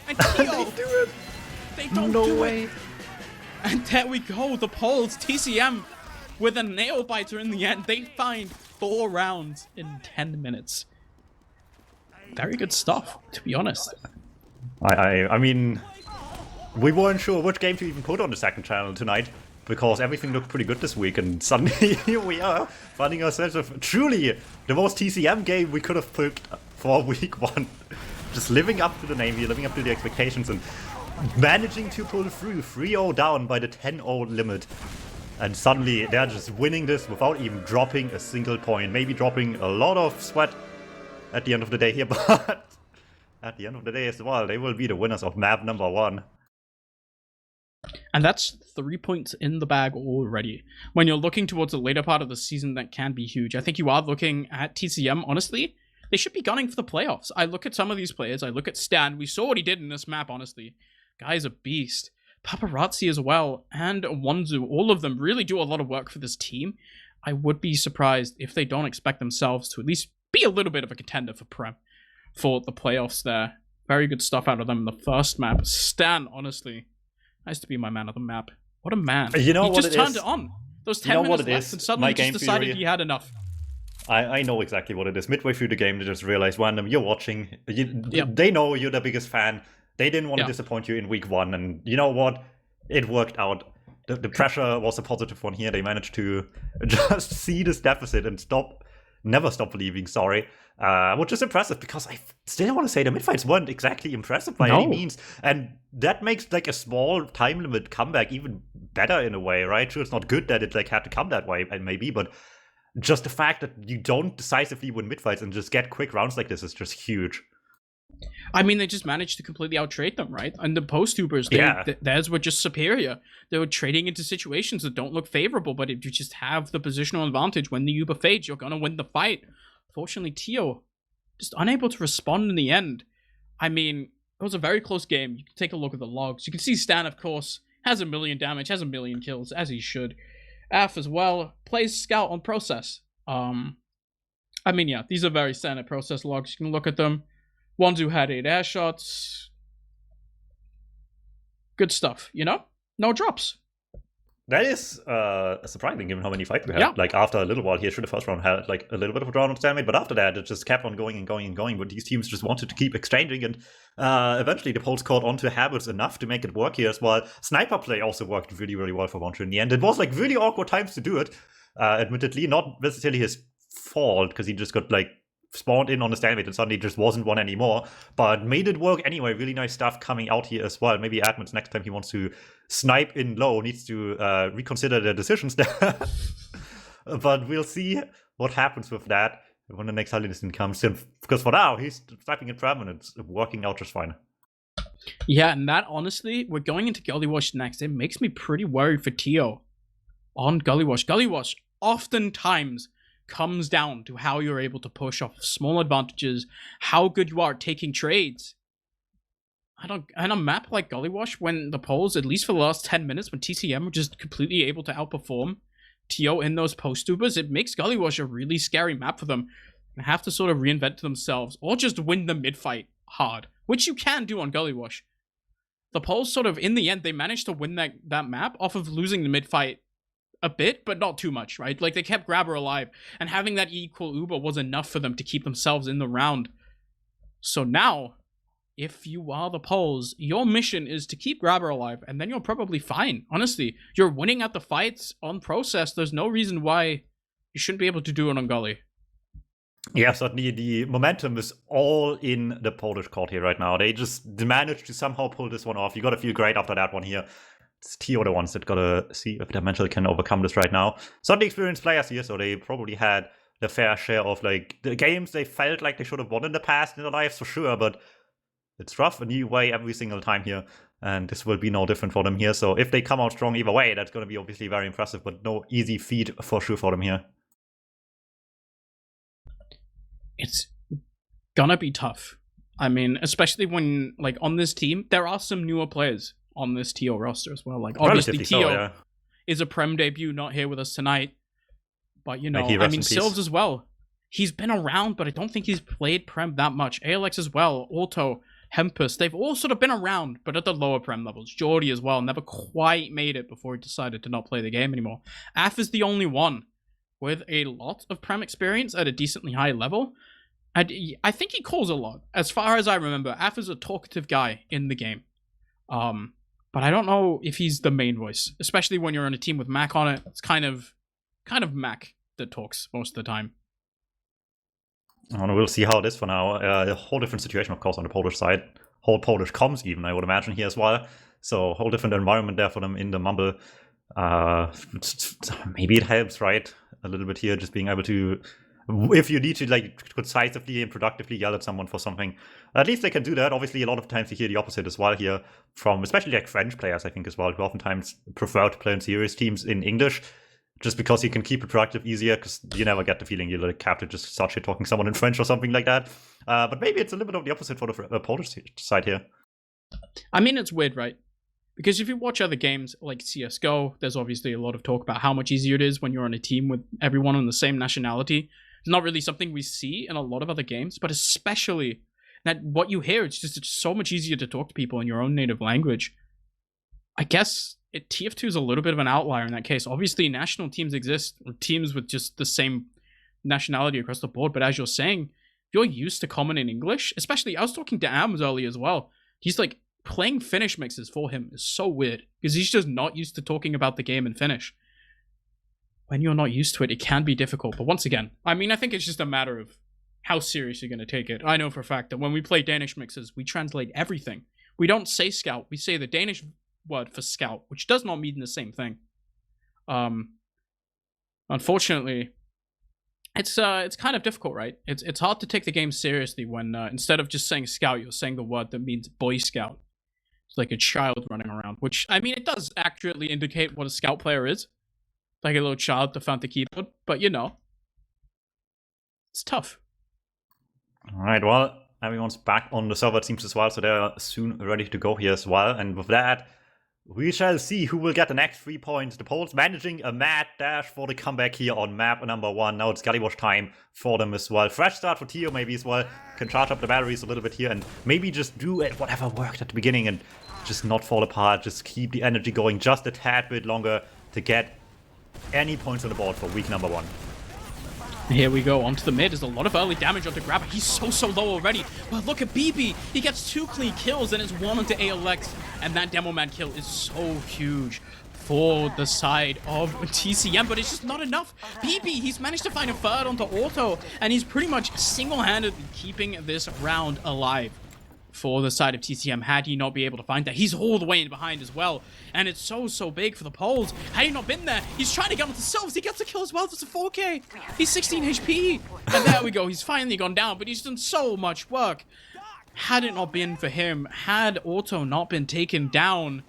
And Tio, They do it. They don't do it. And there we go. The Poles, TCM, with a nail biter in the end. They find 4 rounds in 10 minutes. Very good stuff, to be honest. I mean, we weren't sure which game to even put on the second channel tonight, because everything looked pretty good this week, and suddenly here we are, finding ourselves with truly the most TCM game we could have picked for week 1. Just living up to the name here, living up to the expectations, and managing to pull through 3-0 down by the 10-0 limit. And suddenly they're just winning this without even dropping a single point. Maybe dropping a lot of sweat at the end of the day here, but at the end of the day as well, they will be the winners of map number 1. And that's 3 points in the bag already. When you're looking towards the later part of the season, that can be huge. I think you are looking at TCM, honestly. They should be gunning for the playoffs. I look at some of these players. I look at Stan. We saw what he did in this map, honestly. Guy's a beast. Paparazzi as well, and Wandum. All of them really do a lot of work for this team. I would be surprised if they don't expect themselves to at least be a little bit of a contender for Prem for the playoffs there. Very good stuff out of them in the first map. Stan, honestly, nice to be my man of the map. What a man. You know he what just it turned is? it on. Those 10 minutes left, and suddenly My just game decided theory. he had enough. I know exactly what it is. Midway through the game, they just realized, Wandum, you're watching. Yep. They know you're their biggest fan. They didn't want to Yeah. disappoint you in week 1, and you know what? It worked out. The pressure was a positive one here. They managed to just see this deficit and never stop believing, which is impressive because I still want to say the midfights weren't exactly impressive by any means. And that makes like a small time limit comeback even better in a way, right? Sure, it's not good that it like had to come that way, maybe, but just the fact that you don't decisively win midfights and just get quick rounds like this is just huge. I mean, they just managed to completely outtrade them, right? And the post-tubers, theirs were just superior. They were trading into situations that don't look favorable, but if you just have the positional advantage when the Uber fades, you're going to win the fight. Fortunately, Tio just unable to respond in the end. I mean, it was a very close game. You can take a look at the logs. You can see Stan, of course, has 1 million damage, has 1 million kills, as he should. Af as well, plays Scout on Process. I mean, yeah, these are very standard Process logs. You can look at them. Wandum had 8 air shots. Good stuff, you know? No drops. That is surprising given how many fights we had. Yeah. Like after a little while here, through the first round had like a little bit of a drawn on damage, but after that it just kept on going and going and going. But these teams just wanted to keep exchanging, and eventually the Poles caught onto habits enough to make it work here as well. Sniper play also worked really, really well for Wandum in the end. It was like really awkward times to do it, admittedly, not necessarily his fault because he just got like spawned in on the stalemate and suddenly just wasn't one anymore, but made it work anyway. Really nice stuff coming out here as well. Maybe Admins next time he wants to snipe in low needs to reconsider their decisions there. But we'll see what happens with that when the next Hallinisan comes in, because for now he's sniping in Prem and it's working out just fine. Yeah, and that honestly, we're going into Gully Wash next. It makes me pretty worried for Tio on Gully Wash. Gully Wash oftentimes comes down to how you're able to push off small advantages, how good you are at taking trades. And a map like Gully Wash, when the Poles, at least for the last 10 minutes, when TCM were just completely able to outperform TO in those post-tubers, it makes Gully Wash a really scary map for them. And have to sort of reinvent themselves, or just win the mid-fight hard, which you can do on Gully Wash. The Poles sort of, in the end, they managed to win that map off of losing the mid-fight a bit, but not too much, right? Like, they kept Grabber alive, and having that equal Uber was enough for them to keep themselves in the round. So now, if you are the Poles, your mission is to keep Grabber alive, and then you're probably fine. Honestly, you're winning at the fights on Process. There's no reason why you shouldn't be able to do it on Gully. Yeah, certainly the momentum is all in the Polish court here right now. They just managed to somehow pull this one off. You gotta feel great after that one here. It's Tio the ones that gotta see if their mental can overcome this right now. Certainly experienced players here, so they probably had their fair share of like the games they felt like they should have won in the past in their lives for sure, but it's rough a new way every single time here, and this will be no different for them here. So if they come out strong either way, that's gonna be obviously very impressive, but no easy feat for sure for them here. It's gonna be tough. I mean, especially when, like, on this team, there are some newer players on this TO roster as well. Like, obviously, Tio is a Prem debut, not here with us tonight. But, you know, I mean, Sylves as well. He's been around, but I don't think he's played Prem that much. ALX as well, Auto, Hempus, they've all sort of been around, but at the lower Prem levels. Jordy as well, never quite made it before he decided to not play the game anymore. Af is the only one with a lot of Prem experience at a decently high level. And I think he calls a lot. As far as I remember, Af is a talkative guy in the game. But I don't know if he's the main voice, especially when you're on a team with Mac on it. It's kind of Mac that talks most of the time. And we'll see how it is for now. A whole different situation, of course, on the Polish side. Whole Polish comms even, I would imagine, here as well. So a whole different environment there for them in the Mumble. Maybe it helps, right? A little bit here, just being able to, if you need to like concisely and productively yell at someone for something, at least they can do that. Obviously, a lot of times you hear the opposite as well here from especially like French players, I think, as well, who oftentimes prefer to play in serious teams in English, just because you can keep it productive easier, because you never get the feeling you like have to just start shit talking someone in French or something like that. But maybe it's a little bit of the opposite for the Polish side here. I mean, it's weird, right? Because if you watch other games like CSGO, there's obviously a lot of talk about how much easier it is when you're on a team with everyone on the same nationality. It's not really something we see in a lot of other games, but especially that what you hear, it's so much easier to talk to people in your own native language. I guess TF2 is a little bit of an outlier in that case. Obviously, national teams exist, or teams with just the same nationality across the board. But as you're saying, if you're used to common in English, especially, I was talking to Ams earlier as well. He's like, playing Finnish mixes for him is so weird because he's just not used to talking about the game in Finnish. When you're not used to it, it can be difficult. But once again, I mean, I think it's just a matter of how serious you're going to take it. I know for a fact that when we play Danish mixes, we translate everything. We don't say scout. We say the Danish word for scout, which does not mean the same thing. Unfortunately, it's kind of difficult, right? It's hard to take the game seriously when instead of just saying scout, you're saying the word that means Boy Scout. It's like a child running around, which, I mean, it does accurately indicate what a scout player is. Like a little child that found the keyboard, but you know, it's tough. Alright, well, everyone's back on the server, it seems as well, so they're soon ready to go here as well. And with that, we shall see who will get the next 3 points. The Poles managing a mad dash for the comeback here on map number 1. Now it's Gully Wash time for them as well. Fresh start for Tio maybe as well. Can charge up the batteries a little bit here and maybe just do whatever worked at the beginning and just not fall apart. Just keep the energy going just a tad bit longer to get any points on the board for week number 1. Here we go, onto the mid. There's a lot of early damage onto Grabber. He's so low already. But look at BB. He gets 2 clean kills, and it's 1 onto ALX. And that Demo Man kill is so huge for the side of TCM, but it's just not enough. BB, he's managed to find a 3rd onto Auto, and he's pretty much single-handedly keeping this round alive for the side of TCM. Had he not be able to find that, he's all the way in behind as well, and it's so big for the Poles. Had he not been there, he's trying to get onto Silvers. He gets a kill as well. That's a 4K. He's 16 HP, and there we go. He's finally gone down, but he's done so much work. Had it not been for him, had Auto not been taken down,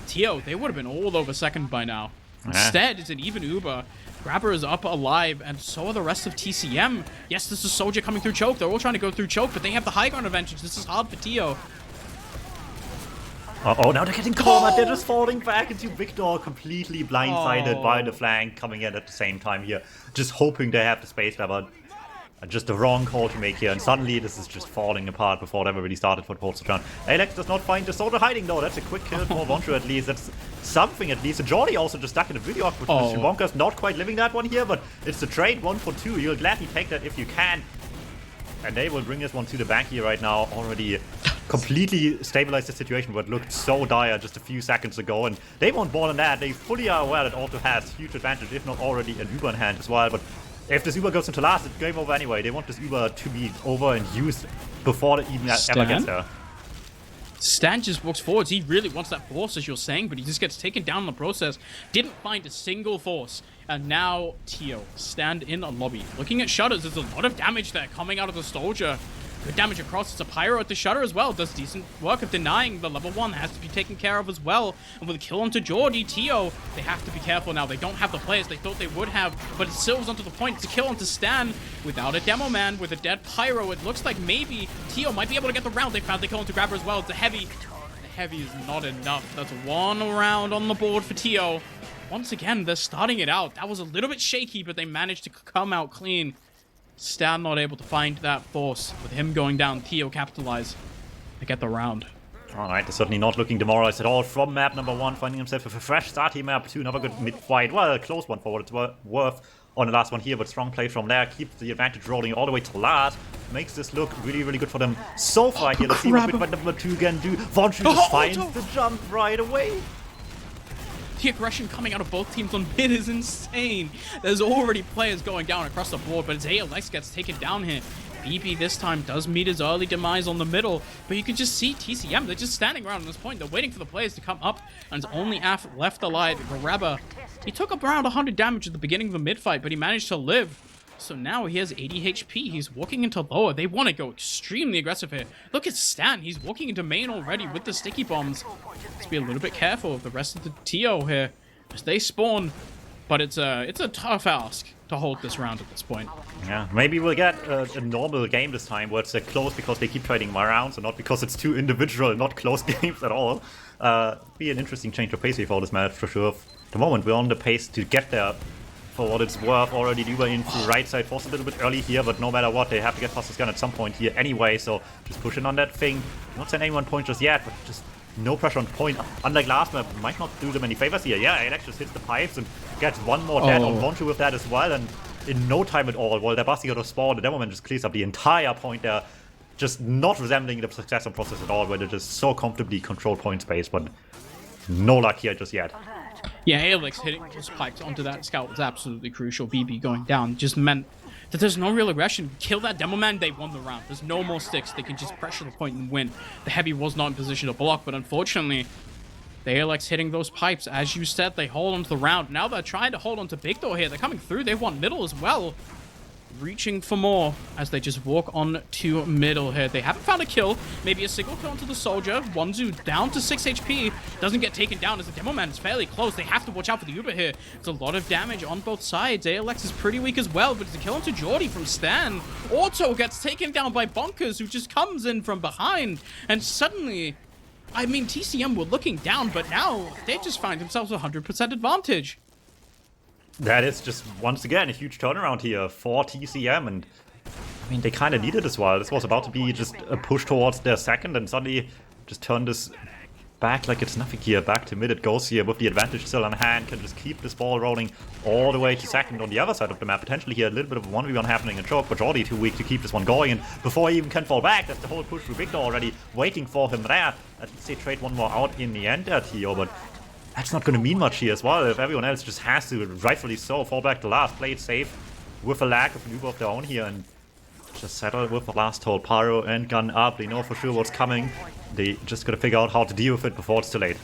Tio, they would have been all over second by now. Instead, it's an even Uber. Grabber is up alive, and so are the rest of TCM. Yes, this is Soldier coming through Choke. They're all trying to go through Choke, but they have the high ground advantage. This is hard for Tio. Uh-oh, now they're getting cornered. They're just falling back into Victor, completely blindsided by the flank coming in at the same time here. Just hoping they have the space there, but just the wrong call to make here. And suddenly this is just falling apart before it ever really started for the Poles to turn. Alex does not find the Soldier hiding though. That's a quick kill for Wandum at least. That's something at least. And Jordi also just stuck in a video with Wonka's not quite living that one here, but it's a trade 1 for 2. You'll gladly take that if you can. And they will bring this one to the bank here right now. Already completely stabilized the situation, but looked so dire just a few seconds ago. And they want more than that. They fully are aware that Auto has huge advantage, if not already an Uber in hand as well. But if this Uber goes into last, it's game over anyway. They want this Uber to be over and used before it even ever gets there. Stan just walks forwards. He really wants that force, as you're saying, but he just gets taken down in the process. Didn't find a single force. And now Tio, stand in a lobby. Looking at shutters, there's a lot of damage there coming out of the Soldier. Good damage across. It's a Pyro at the shutter as well. Does decent work of denying. The level 1 has to be taken care of as well. And with a kill onto Jordi, Tio, they have to be careful now. They don't have the players they thought they would have, but it Silvers onto the point. It's a kill onto Stan without a Demo Man, with a dead Pyro. It looks like maybe Tio might be able to get the round. They found the kill onto Grabber as well. It's a heavy. The heavy is not enough. That's 1 round on the board for Tio. Once again, they're starting it out. That was a little bit shaky, but they managed to come out clean. Stan not able to find that force. With him going down, Tio capitalize to get the round. Alright, they're certainly not looking demoralized at all from map number 1, finding himself with a fresh start here. Map 2, another good mid-fight. Well, a close one for what it's worth on the last one here, but strong play from there. Keeps the advantage rolling all the way to last. Makes this look really good for them so far here. Let's see what mid-fight number 2 can do. Vonchu just finds the jump right away. The aggression coming out of both teams on mid is insane. There's already players going down across the board, but as ALX gets taken down here, BB this time does meet his early demise on the middle, but you can just see TCM, they're just standing around at this point. They're waiting for the players to come up, and it's only Af left alive. Gareba, he took up around 100 damage at the beginning of the mid-fight, but he managed to live. So now he has 80 HP. He's walking into lower. They want to go extremely aggressive here. Look at Stan. He's walking into main already with the sticky bombs. Let's be a little bit careful of the rest of the Tio here as they spawn. But it's a tough ask to hold this round at this point. Yeah, maybe we'll get a normal game this time where it's close because they keep trading my rounds and not because it's 2 individual, not close games at all. Be an interesting change of pace here for this match for sure. At the moment, we're on the pace to get there. For what it's worth, already Uber in through right side. Forced a little bit early here, but no matter what, they have to get past this gun at some point here anyway, so just pushing on that thing. Not sending anyone point just yet, but just no pressure on point. Unlike last map, might not do them any favors here. Yeah, Alex just hits the pipes and gets one more dead on Vonchu with that as well, and in no time at all. While they're busting out of spawn, the Demoman just clears up the entire point there. Just not resembling the successful process at all, where they just so comfortably control point space, but no luck here just yet. Yeah, Alex hitting those pipes onto that scout was absolutely crucial. BB going down just meant that there's no real aggression. Kill that Demo Man, they won the round. There's no more sticks. They can just pressure the point and win. The Heavy was not in position to block, but unfortunately, the Alex hitting those pipes, as you said, they hold onto the round. Now they're trying to hold onto Big Door here. They're coming through. They want middle as well. Reaching for more as they just walk on to middle here. They haven't found a kill. Maybe a single kill onto the soldier. Wandum down to 6 HP. Doesn't get taken down as the Demo Man is fairly close. They have to watch out for the Uber here. It's a lot of damage on both sides. ALX is pretty weak as well, but it's a kill onto Jordy from Stan. Auto gets taken down by Bonkers, who just comes in from behind. And suddenly, I mean, TCM were looking down, but now they just find themselves 100% advantage. That is just, once again, a huge turnaround here for TCM, and I mean, they kind of needed as well. This was about to be just a push towards their second, and suddenly just turn this back like it's nothing here. Back to mid it goes here with the advantage still on hand. Can just keep this ball rolling all the way to second on the other side of the map. Potentially here a little bit of a 1v1 happening in choke, but Jordy too weak to keep this one going, and before he even can fall back, that's the whole push through Victor already waiting for him there. At least they trade one more out in the end there, Tio, but that's not going to mean much here as well. If everyone else just has to, rightfully so, fall back to last, play it safe with a lack of maneuver of their own here, and just settle with the last hold. Pyro and gun up. They know for sure what's coming. They just got to figure out how to deal with it before it's too late.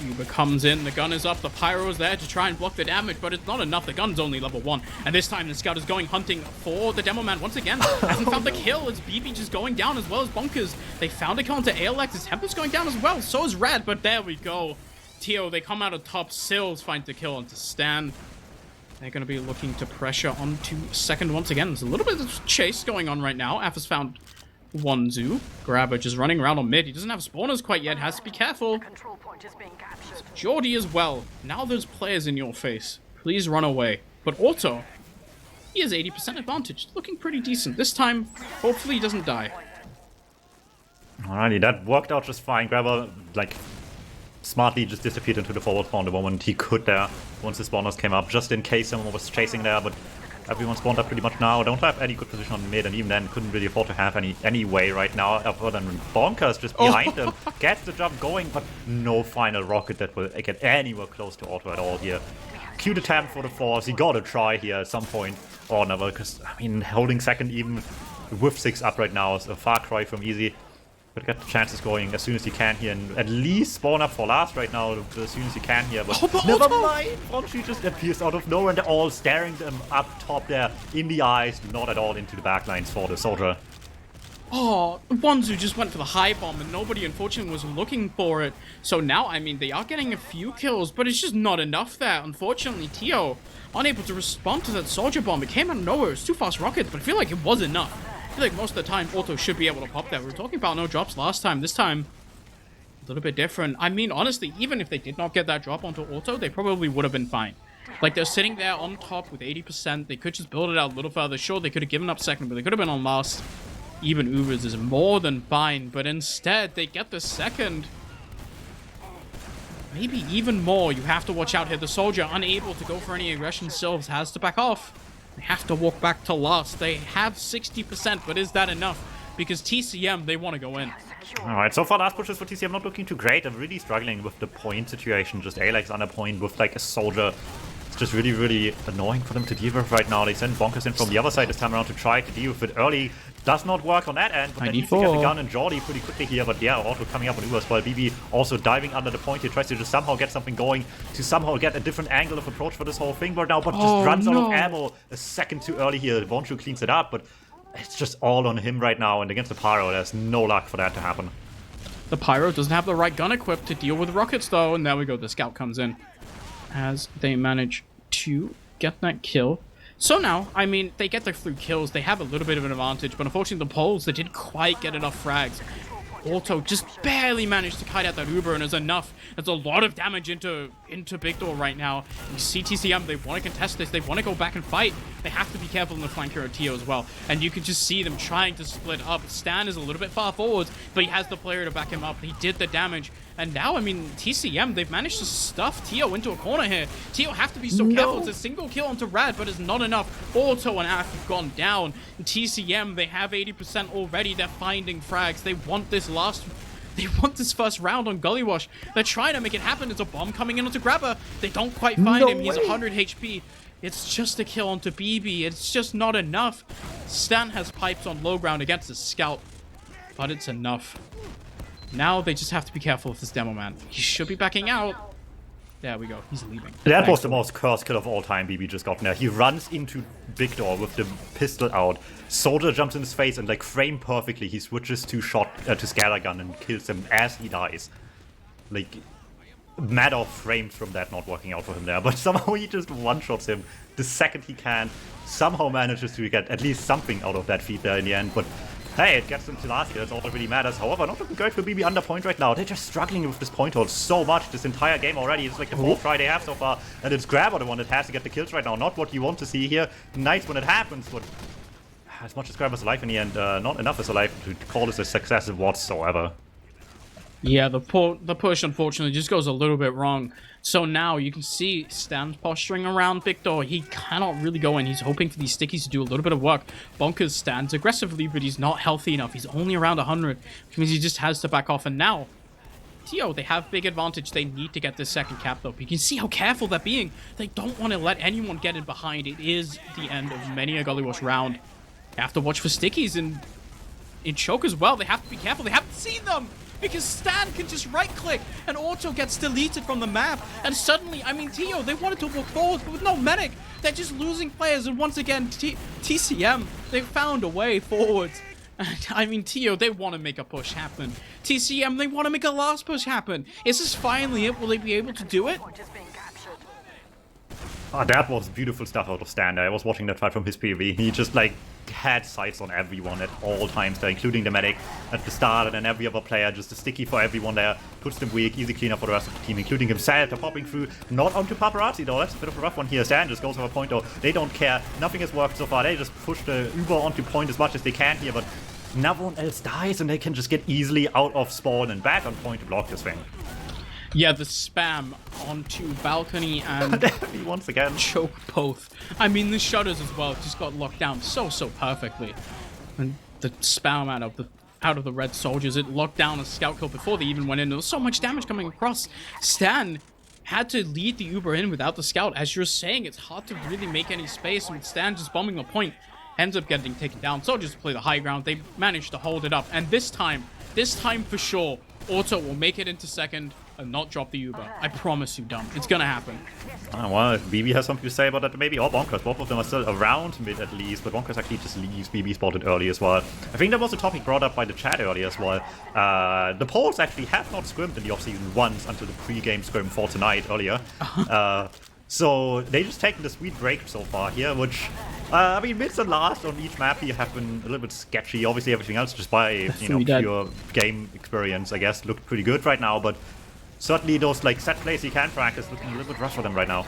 Uber comes in, the gun is up, the Pyro is there to try and block the damage, but it's not enough. The gun's only level 1, and this time the Scout is going hunting for the Demo Man once again. Hasn't found the kill. It's BB just going down as well as Bonkers. They found a kill into ALX. His Tempest going down as well. So is Red, but there we go. Tio, they come out of top. Sills finds the kill onto Stan. They're going to be looking to pressure onto second once again. There's a little bit of chase going on right now. Af has found Wandum. Grabber just running around on mid. He doesn't have spawners quite yet. Has to be careful. Jordy as well. Now there's players in your face. Please run away. But Auto, he has 80% advantage. Looking pretty decent. This time, hopefully he doesn't die. Alrighty, that worked out just fine. Grabber, like, smartly just disappeared into the forward spawn the moment he could there, once the spawners came up, just in case someone was chasing there, but everyone spawned up pretty much now. Don't have any good position on mid, and even then couldn't really afford to have any way right now, other than Bonkers just behind them. Gets the jump going, but no final rocket that will get anywhere close to Auto at all here. Cute attempt for the Force. He gotta try here at some point or another, because, I mean, holding second even with 6 up right now is a far cry from easy. But get the chances going as soon as you can here, and at least spawn up for last right now as soon as you can here. But never mind, Bonchi just appears out of nowhere, and they're all staring them up top there in the eyes, not at all into the backlines for the soldier. Oh, Wandum just went for the high bomb, and nobody unfortunately was looking for it. So now, I mean, they are getting a few kills, but it's just not enough there. Unfortunately, Tio unable to respond to that soldier bomb. It came out of nowhere. It's 2 fast rockets, but I feel like it was enough. I feel like most of the time, Auto should be able to pop that. We were talking about no drops last time. This time, a little bit different. I mean, honestly, even if they did not get that drop onto Auto, they probably would have been fine. Like, they're sitting there on top with 80%. They could just build it out a little further. Sure, they could have given up second, but they could have been on last. Even Ubers is more than fine, but instead, they get the second. Maybe even more. You have to watch out here. The soldier, unable to go for any aggression, Silves has to back off. They have to walk back to last. They have 60%, but is that enough? Because TCM, they want to go in. Alright, so far last pushes for TCM not looking too great. They're really struggling with the point situation. Just Alex on a point with like a soldier. It's just really, really annoying for them to deal with right now. They send Bonkers in from the other side this time around to try to deal with it early. Does not work on that end, but they need to get the gun and Jordy pretty quickly here. But yeah, Auto coming up on Uber as well. BB also diving under the point here, tries to just somehow get something going, to somehow get a different angle of approach for this whole thing right now, but just runs out of ammo a second too early here. Wandum cleans it up, but it's just all on him right now, and against the Pyro, there's no luck for that to happen. The Pyro doesn't have the right gun equipped to deal with rockets, though, and there we go. The Scout comes in as they manage to get that kill. So now, I mean, they get their 3 kills. They have a little bit of an advantage, but unfortunately the Poles, they didn't quite get enough frags. Auto just barely managed to kite out that Uber, and it's enough. There's a lot of damage into Big Door right now. You see TCM, they want to contest this. They want to go back and fight. They have to be careful in the flank here at Tio as well. And you can just see them trying to split up. Stan is a little bit far forwards, but he has the player to back him up. He did the damage. And now, I mean, TCM, they've managed to stuff Tio into a corner here. Tio have to be so careful. It's a single kill onto Rad, but it's not enough. Auto and Af have gone down. And TCM, they have 80% already. They're finding frags. They want this first round on Gully Wash. They're trying to make it happen. It's a bomb coming in onto Grabber. They don't quite find him. He's 100 HP. It's just a kill onto BB. It's just not enough. Stan has pipes on low ground against the scout, but it's enough. Now they just have to be careful with this demo man. He should be backing out. There we go. He's leaving. That was the most cursed kill of all time BB just got there. He runs into Victor with the pistol out. Soldier jumps in his face and like frame perfectly. He switches to scatter gun and kills him as he dies. Like, matter of frames from that not working out for him there. But somehow he just one-shots him the second he can. Somehow manages to get at least something out of that feed there in the end. But hey, it gets him to last kill. That's all that really matters. However, not looking great for BB under point right now. They're just struggling with this point hold so much this entire game already. It's like the fourth try they have so far. And it's Grabber the one that has to get the kills right now. Not what you want to see here. Nice when it happens, but as much as Grabber's alive in the end, not enough is alive to call this a success whatsoever. Yeah, the push, unfortunately, just goes a little bit wrong. So now you can see Stan posturing around Victor. He cannot really go in. He's hoping for these stickies to do a little bit of work. Bonkers stands aggressively, but he's not healthy enough. He's only around 100, which means he just has to back off. And now, Tio, they have big advantage. They need to get this second cap, though. But you can see how careful they're being. They don't want to let anyone get in behind. It is the end of many a Gully Wash round. They have to watch for stickies and in choke as well. They have to be careful. They haven't seen them, because Stan can just right-click and Auto gets deleted from the map. And suddenly, I mean, Tio, they wanted to walk forward, but with no medic, they're just losing players. And once again, TCM, they found a way forwards. And I mean, Tio, they want to make a push happen. TCM, they want to make a last push happen. Is this finally it? Will they be able to do it? Oh, that was beautiful stuff out of Stan. I was watching that fight from his POV. He just like had sights on everyone at all times there, including the medic at the start, and then every other player, just a sticky for everyone there, puts them weak, easy cleanup for the rest of the team, including himself. They're popping through, not onto Paparazzi though. That's a bit of a rough one here. Stan just goes for a point though. They don't care. Nothing has worked so far. They just push the Uber onto point as much as they can here, but no one else dies, and they can just get easily out of spawn and back on point to block this thing. Yeah, the spam onto balcony and once again choke both. I mean, the shutters as well just got locked down so perfectly. And the spam out of the red soldiers, it locked down a scout kill before they even went in. There was so much damage coming across. Stan had to lead the Uber in without the scout. As you're saying, it's hard to really make any space, and with Stan just bombing the point, ends up getting taken down. Soldiers play the high ground. They managed to hold it up. And this time for sure, Auto will make it into second and not drop the Uber. I promise you, Dum. It's gonna happen. Oh, well, if BB has something to say about that, maybe, or Bonkers. Both of them are still around mid at least, but Bonkers actually just leaves. BB spotted early as well. I think that was a topic brought up by the chat earlier as well. The Poles actually have not scrimmed in the offseason once until the pre-game scrim for tonight earlier. So they just taken the sweet break so far here, which, I mean, mids and last on each map here have been a little bit sketchy. Obviously, everything else just by, you know, pure game experience, I guess, looked pretty good right now, but certainly those, like, set plays you can practice looking a little bit rough for them right now.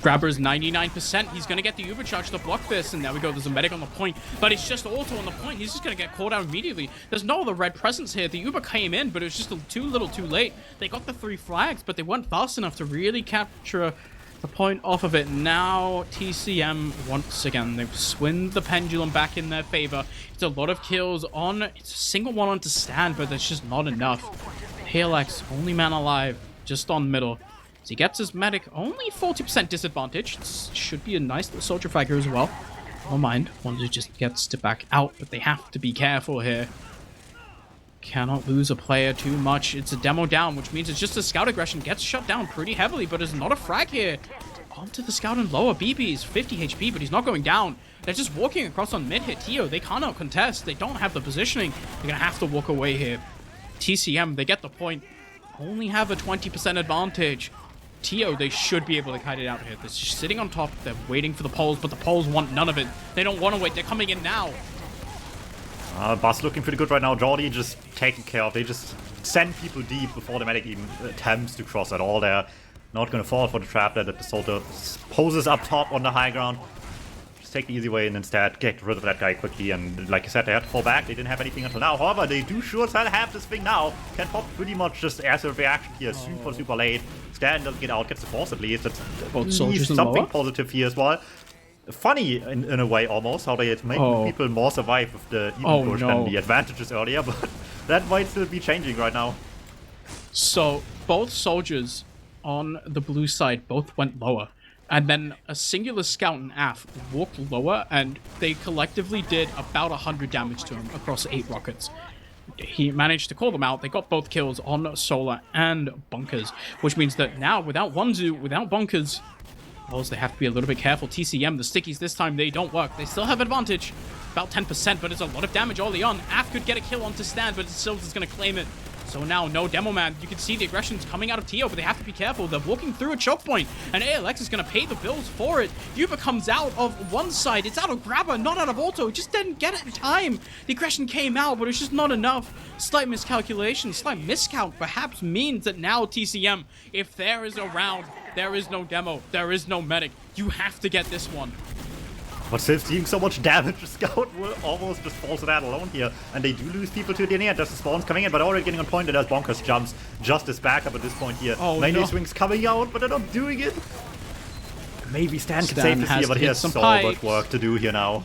Grabber's 99%. He's going to get the Uber charge to block this, and there we go. There's a medic on the point, but it's just Auto on the point. He's just going to get called out immediately. There's no other red presence here. The Uber came in, but it was just too little too late. They got the 3 flags, but they weren't fast enough to really capture the point off of it. Now TCM, once again, they've swung the pendulum back in their favor. It's a lot of kills on, it's a single one on to Stan, but that's just not enough. PLX, only man alive, just on middle. As he gets his medic, only 40% disadvantage. This should be a nice little soldier frag here as well. Don't mind, Wandum just gets to back out, but they have to be careful here. Cannot lose a player too much. It's a demo down, which means it's just a scout aggression. Gets shut down pretty heavily, but there's not a frag here. Onto the scout and lower. BB is 50 HP, but he's not going down. They're just walking across on mid here. Tio, they cannot contest. They don't have the positioning. They're going to have to walk away here. TCM, they get the point. Only have a 20% advantage. Tio, they should be able to kite it out here. They're just sitting on top. They're waiting for the poles, but the poles want none of it. They don't want to wait. They're coming in now. Bus looking pretty good right now. Jordy just taken care of. They just send people deep before the medic even attempts to cross at all. They're not going to fall for the trap there that the soldier poses up top on the high ground. Just take the easy way and instead get rid of that guy quickly. And like I said, they had to fall back. They didn't have anything until now. However, they do sure as hell have this thing now. Can pop pretty much just as a reaction here. Super late. Stan doesn't get out, gets the force at least. That's both soldiers something positive here as well. Funny in a way almost how they make people more survive with the even push than the advantages earlier, but that might still be changing right now. So both soldiers on the blue side both went lower, and then a singular scout and AF walked lower, and they collectively did about 100 damage to him across 8 rockets. He managed to call them out. They got both kills on Solar and Bunkers, which means that now without Wandum, without Bunkers, they have to be a little bit careful. TCM, the stickies this time, they don't work. They still have advantage, about 10%, but it's a lot of damage early on. AF could get a kill onto Stan, but Sills is going to claim it. So now, no Demo Man. You can see the aggression's coming out of Tio, but they have to be careful. They're walking through a choke point, and ALX is going to pay the bills for it. Uber comes out of one side. It's out of Grabber, not out of Auto. It just didn't get it in time. The aggression came out, but it's just not enough. Slight miscalculation, slight miscount perhaps means that now TCM, if there is a round, there is no Demo, there is no medic. You have to get this one. But Siv's seeing so much damage, Scout will almost just fall to that alone here. And they do lose people to the end. There's the spawns coming in, but already getting on point. And there's Bonkers jumps just as backup at this point here. Melee swings coming out, but they're not doing it. Maybe Stan can save this here, but he has so much work to do here now.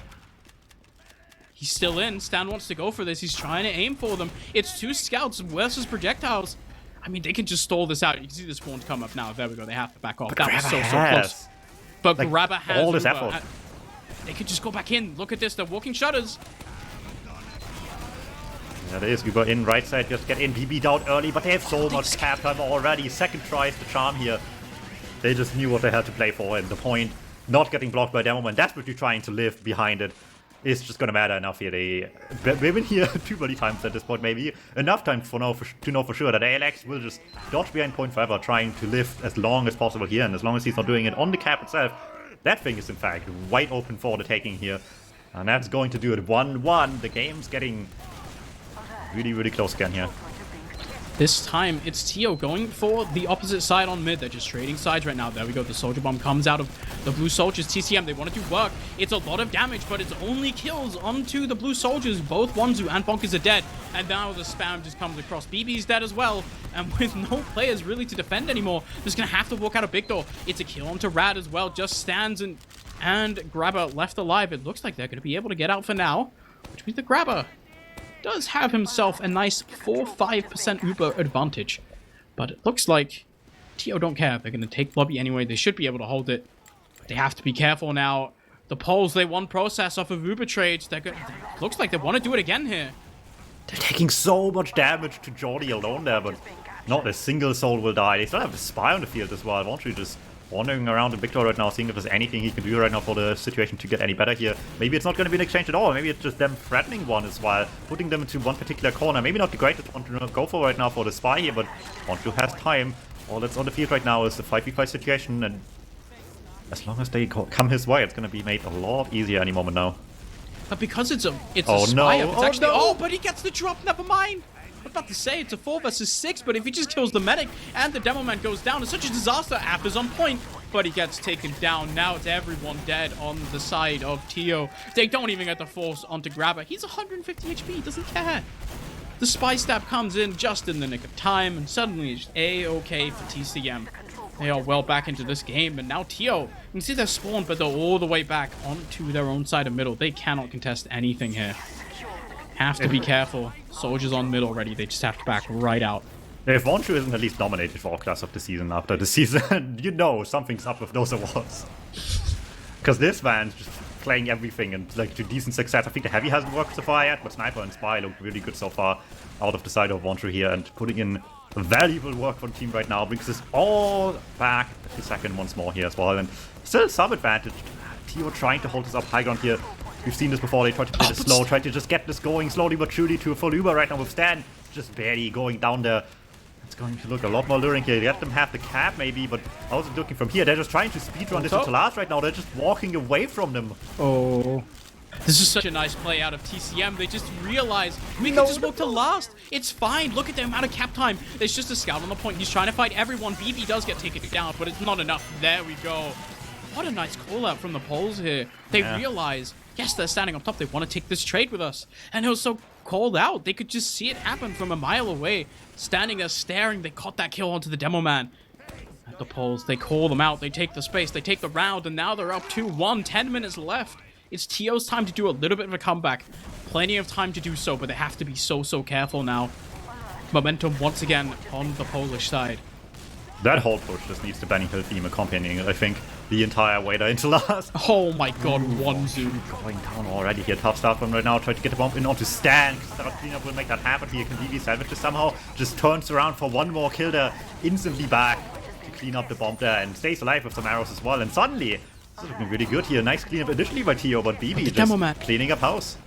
He's still in. Stan wants to go for this. He's trying to aim for them. It's 2 scouts versus projectiles. I mean, they can just stall this out. You can see the spawns come up now. There we go. They have to back off. But that was so close. But like, Grabber has all this effort. They could just go back in. Look at this. They're walking shutters. There it is. Uber in right side. Just get in. BB'd out early, but they have so much cap time already. Second tries to charm here. They just knew what they had to play for. And the point, not getting blocked by Demo Man, that's what you're trying to live behind it. It's just gonna matter enough here. They've been here too many times at this point, maybe. Enough time to know for sure that ALX will just dodge behind point forever, trying to live as long as possible here. And as long as he's not doing it on the cap itself, that thing is in fact wide open for the taking here. And that's going to do it 1-1. The game's getting really close again here. This time, it's Tio going for the opposite side on mid. They're just trading sides right now. There we go. The Soldier Bomb comes out of the Blue Soldiers. TCM, they want to do work. It's a lot of damage, but it's only kills onto the Blue Soldiers. Both Wandum and Bonkers are dead. And now the spam just comes across. BB's dead as well. And with no players really to defend anymore, they're just going to have to walk out of Big Door. It's a kill onto Rad as well. Just stands and Grabber left alive. It looks like they're going to be able to get out for now, which means the Grabber does have himself a nice 4-5% Uber advantage. But it looks like Tio don't care. They're going to take lobby anyway. They should be able to hold it. But they have to be careful now. The Poles, they won process off of Uber trades. Looks like they want to do it again here. They're taking so much damage to Jordy alone there, but not a single soul will die. They still have the spy on the field as well. Won't you just wandering around in Victor right now, seeing if there's anything he can do right now for the situation to get any better here. Maybe it's not going to be an exchange at all. Maybe it's just them threatening one as well, putting them into one particular corner. Maybe not the greatest one to go for right now for the spy here, but Wonju has time. All that's on the field right now is the 5v5 situation, and as long as they come his way, it's going to be made a lot easier any moment now. But because it's a spy up, it's actually... no. Oh, but he gets the drop, never mind! I was about to say, it's a 4 versus 6, but if he just kills the medic and the Demo Man goes down, it's such a disaster. App is on point, but he gets taken down. Now it's everyone dead on the side of Tio. They don't even get the force onto Grabber. He's 150 HP, he doesn't care. The spy stab comes in just in the nick of time, and suddenly it's A-okay for TCM. They are well back into this game, and now Tio, you can see they're spawned, but they're all the way back onto their own side of middle. They cannot contest anything here. Have to be careful. Soldiers on mid already. They just have to back right out. If Wonju isn't at least nominated for Class of the Season after the season, you know something's up with those awards. Because this man's just playing everything and like to decent success. I think the Heavy hasn't worked so far yet, but Sniper and Spy look really good so far out of the side of Wonju here, and putting in valuable work for the team right now brings us all back to second once more here as well. And still some advantage. Tio trying to hold this up high ground here. We've seen this before. They tried to play this slow, tried to just get this going slowly but surely to a full Uber right now with Stan. Just barely going down there. It's going to look a lot more luring here. Let them have the cap maybe, but how's it looking from here? They're just trying to speedrun this into last right now. They're just walking away from them. Oh. This is such a nice play out of TCM. They just realized we can just walk to last. It's fine. Look at the amount of cap time. There's just a scout on the point. He's trying to fight everyone. BB does get taken down, but it's not enough. There we go. what a nice call out from the Poles here. They realize, yes, they're standing up top. They want to take this trade with us. And it was so called out. They could just see it happen from a mile away. Standing there staring, they caught that kill onto the demo man. At the Poles, they call them out. They take the space. They take the round. And now they're up 2-1. 10 minutes left. It's TO's time to do a little bit of a comeback. Plenty of time to do so, but they have to be so careful now. Momentum once again on the Polish side. That whole push just needs the Benny Hill theme accompanying it, I think, the entire way there into last. Oh my god, Wandum. Going down already here. Tough start from right now. Try to get the bomb in onto Stan. Start cleanup will make that happen here. Can DB salvage it somehow. Just turns around for one more kill there. Instantly back to clean up the bomb there and stays alive with some arrows as well. And suddenly, this is looking really good here. Nice cleanup initially by Tio, but BB just cleaning up house.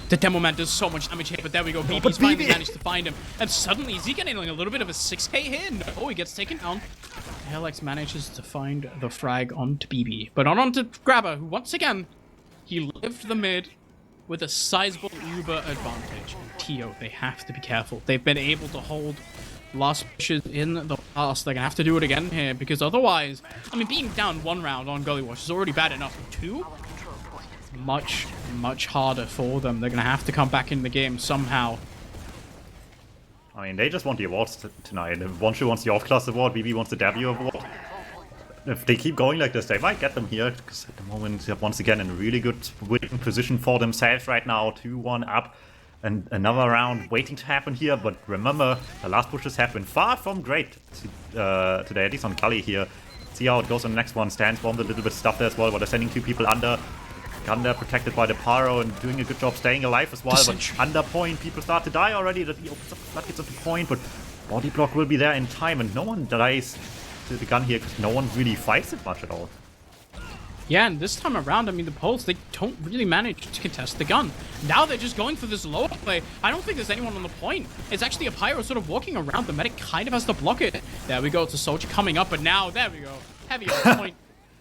The demo man does so much damage here, but there we go. BB's finally managed to find him. And suddenly, is he getting a little bit of a 6k hit? Oh, he gets taken down. Alex manages to find the frag onto BB. But not onto Grabber, who once again, he lived the mid with a sizable Uber advantage. Tio, they have to be careful. They've been able to hold last pushes in the past. They're going to have to do it again here, because otherwise, I mean, being down one round on Gully Watch is already bad enough. Two? Much harder for them. They're gonna have to come back in the game somehow. I mean, they just want the awards tonight. If Wonshu wants the off-class award, BB wants the W award. If they keep going like this, they might get them here, because at the moment they're once again in a really good winning position for themselves right now. 2-1 up, and another round waiting to happen here. But remember, the last pushes have been far from great today, at least on Gully here. See how it goes on the next one. Stan's bombed a little bit stuff there as well, but they're sending two people under. Gunner protected by the Pyro and doing a good job staying alive as well, but under point, people start to die already. That he opens up the floodgates of the point, but body block will be there in time, and no one dies to the gun here because no one really fights it much at all. Yeah, and this time around, I mean, the Poles, they don't really manage to contest the gun. Now they're just going for this lower play. I don't think there's anyone on the point. It's actually a Pyro sort of walking around. The medic kind of has to block it. There we go. It's a soldier coming up, but now, there we go. Heavy on point.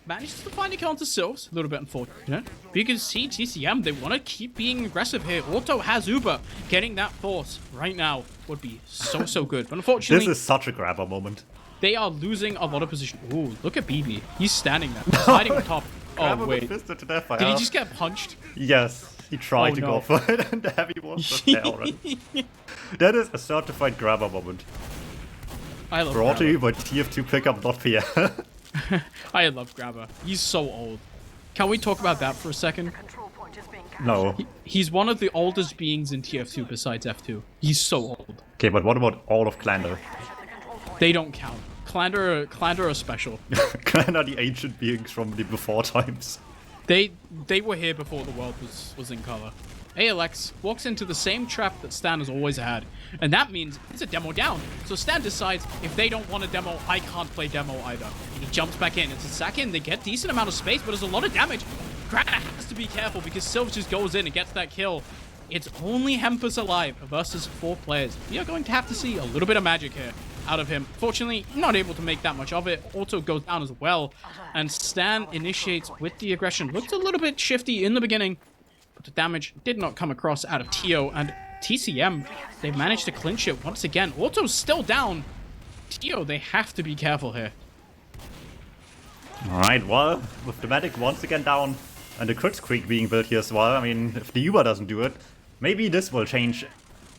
Manages to find a kill onto Sylves. A little bit unfortunate. But you can see TCM, they want to keep being aggressive here. Auto has Uber. Getting that force right now would be so good. But unfortunately, this is such a grabber moment. They are losing a lot of position. Ooh, look at BB. He's standing there. Sliding on top. Oh, wait. To death by Did he just get punched? Yes. He tried to go for it, and the heavy was just there already. That is a certified grabber moment. I love Brought to Grabber. you by TF2 pickup.pl. I love Grabber. He's so old. Can we talk about that for a second? No. He's one of the oldest beings in TF2 besides F2. He's so old. Okay, but what about all of Clander? They don't count. Clander are special. Clander are the ancient beings from the before times. They were here before the world was in color. ALX walks into the same trap that Stan has always had, and that means it's a demo down. So Stan decides, if they don't want a demo, I can't play demo either. And he jumps back in. It's a second, they get decent amount of space, but there's a lot of damage. Grabber has to be careful because Sylves just goes in and gets that kill. It's only Hempus alive versus 4 players. We are going to have to see a little bit of magic here out of him. Fortunately, not able to make that much of it. Auto goes down as well, and Stan initiates with the aggression. Looked a little bit shifty in the beginning, but the damage did not come across out of Tio, and TCM, they've managed to clinch it once again. Auto's still down. Tio, they have to be careful here. Alright, well, with the medic once again down, and the Crits Creek being built here as well, I mean, if the Uber doesn't do it, maybe this will change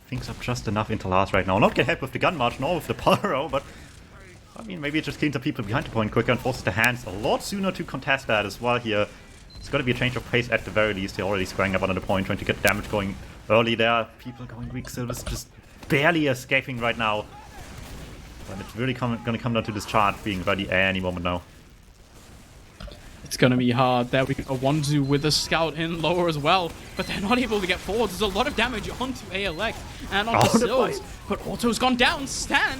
things up just enough into last right now. Not get help with the gun march, nor with the Pyro, but I mean, maybe it just cleans up people behind the point quicker and forces the hands a lot sooner to contest that as well here. It's got to be a change of pace at the very least. They're already squaring up under the point, trying to get damage going early there. People going weak. Silver's just barely escaping right now. But it's really going to come down to this charge being ready any moment now. It's going to be hard. There we go. Wandum with a scout in lower as well. But they're not able to get forward. There's a lot of damage onto ALX and onto Sylves. But Auto's gone down. Stan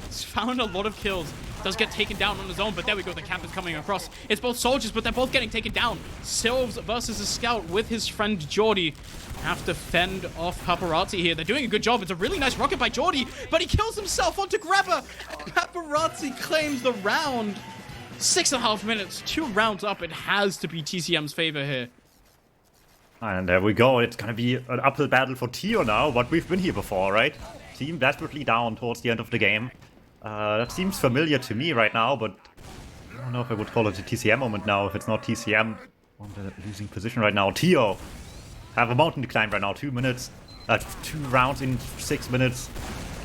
has found a lot of kills. Does get taken down on his own, but there we go. The camp is coming across. It's both soldiers, but they're both getting taken down. Sylves versus a scout with his friend Jordy. Have to fend off Paparazzi here. They're doing a good job. It's a really nice rocket by Jordy, but he kills himself onto Grabber. Paparazzi claims the round. 6.5 minutes, 2 rounds up. It has to be TCM's favor here. And there we go. It's going to be an uphill battle for Tio now, but we've been here before, right? Team desperately down towards the end of the game. That seems familiar to me right now, but don't know if I would call it a TCM moment now, if it's not TCM on the losing position right now. Tio have a mountain to climb right now, 2 minutes, 2 rounds in 6 minutes.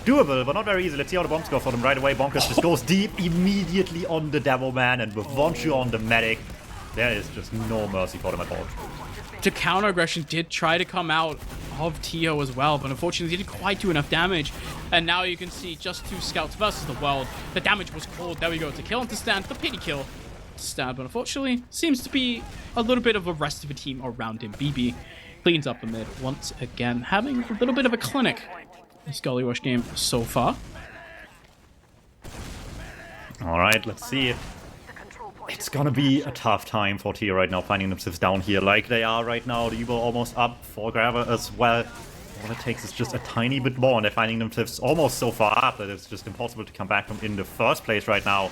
Doable, but not very easy. Let's see how the bombs go for them right away. Bonkers just goes deep immediately on the Devil Man, and with Wandum on the medic, there is just no mercy for them at all. The counter aggression did try to come out of Tio as well, but unfortunately he didn't quite do enough damage. And now you can see just 2 scouts versus the world. The damage was called. There we go, to kill and to stand. The pity kill to stand, but unfortunately seems to be a little bit of a rest of a team around him. BB cleans up the mid once again, having a little bit of a clinic this Gully Rush game so far. Alright, let's see. It's gonna be a tough time for Tio right now, finding themselves down here like they are right now. The Evo almost up for Grabber as well. All it takes is just a tiny bit more, and they're finding themselves almost so far up that it's just impossible to come back from in the first place right now.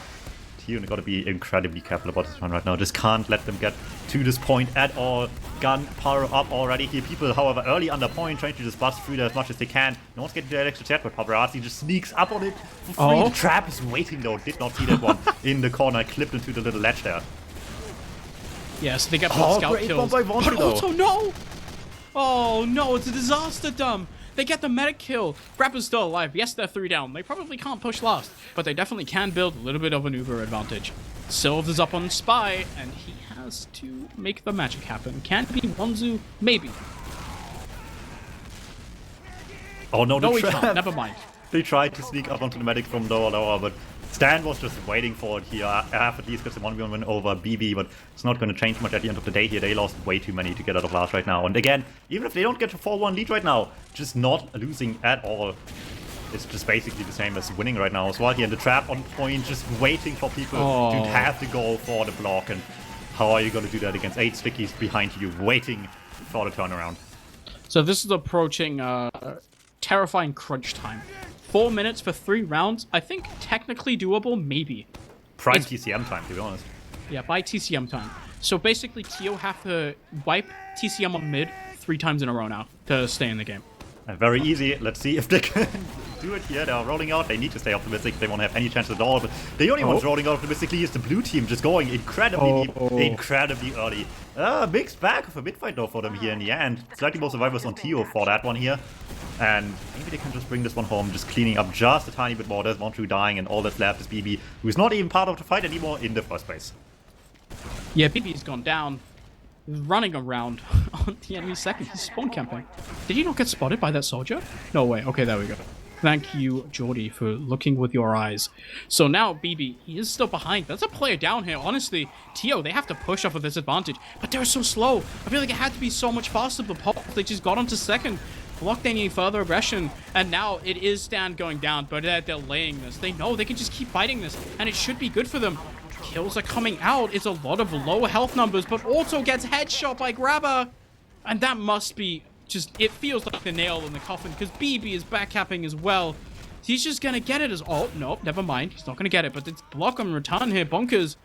Tio gotta be incredibly careful about this one right now. Just can't let them get to this point at all. Gun power up already here. People, however, early under point, trying to just bust through there as much as they can. No one's getting the extra chat, but Paparazzi just sneaks up on it for free. The trap is waiting though. Did not see that one in the corner. Clipped into the little ledge there. Yeah, so they get both scout kills. But also, no! Oh no, it's a disaster, Dum. They get the medic kill. Grabber's still alive. Yes, they're 3 down. They probably can't push last, but they definitely can build a little bit of an Uber advantage. Sylve is up on Spy, and he has to make the magic happen. Can it be Wanzu? Maybe. Oh no, No, he can't. Never mind. They tried to sneak up onto the medic from lower, but Stan was just waiting for it here. I have at least got the 1v1 win over BB, but it's not going to change much at the end of the day here. They lost way too many to get out of last right now. And again, even if they don't get a 4-1 lead right now, just not losing at all. It's just basically the same as winning right now as well here in the trap on point, just waiting for people to have to go for the block. And how are you going to do that against 8 stickies behind you, waiting for the turnaround? So this is approaching terrifying crunch time. 4 minutes for 3 rounds. I think technically doable, maybe. Prime TCM time, to be honest. Yeah, by TCM time. So basically, Tio have to wipe TCM on mid 3 times in a row now to stay in the game. Very easy. Let's see if they can do it here. They are rolling out. They need to stay optimistic. They won't have any chance at all. But the only ones rolling out optimistically is the blue team, just going incredibly deep, incredibly early. Mixed bag of a mid fight though for them here in the end. Slightly more survivors on Tio for that one here. And maybe they can just bring this one home, just cleaning up just a tiny bit more. There's Wandum dying, and all that's left is BB, who's not even part of the fight anymore in the first place. Yeah, BB's gone down. He's running around on the enemy second. He's spawn camping. Did he not get spotted by that soldier? No way. Okay, there we go. Thank you, Jordy, for looking with your eyes. So now, BB, he is still behind. That's a player down here. Honestly, Tio, they have to push off of this advantage. But they're so slow. I feel like it had to be so much faster. The pop, they just got onto second. Blocked any further aggression, and now it is Stan going down, but they're delaying this. They know they can just keep fighting this, and it should be good for them. Kills are coming out. It's a lot of low health numbers, but also gets headshot by Grabber. And that must be just, it feels like the nail in the coffin, because BB is backcapping as well. He's just gonna get it as, oh, nope, never mind. He's not gonna get it, but it's block on return here. Bonkers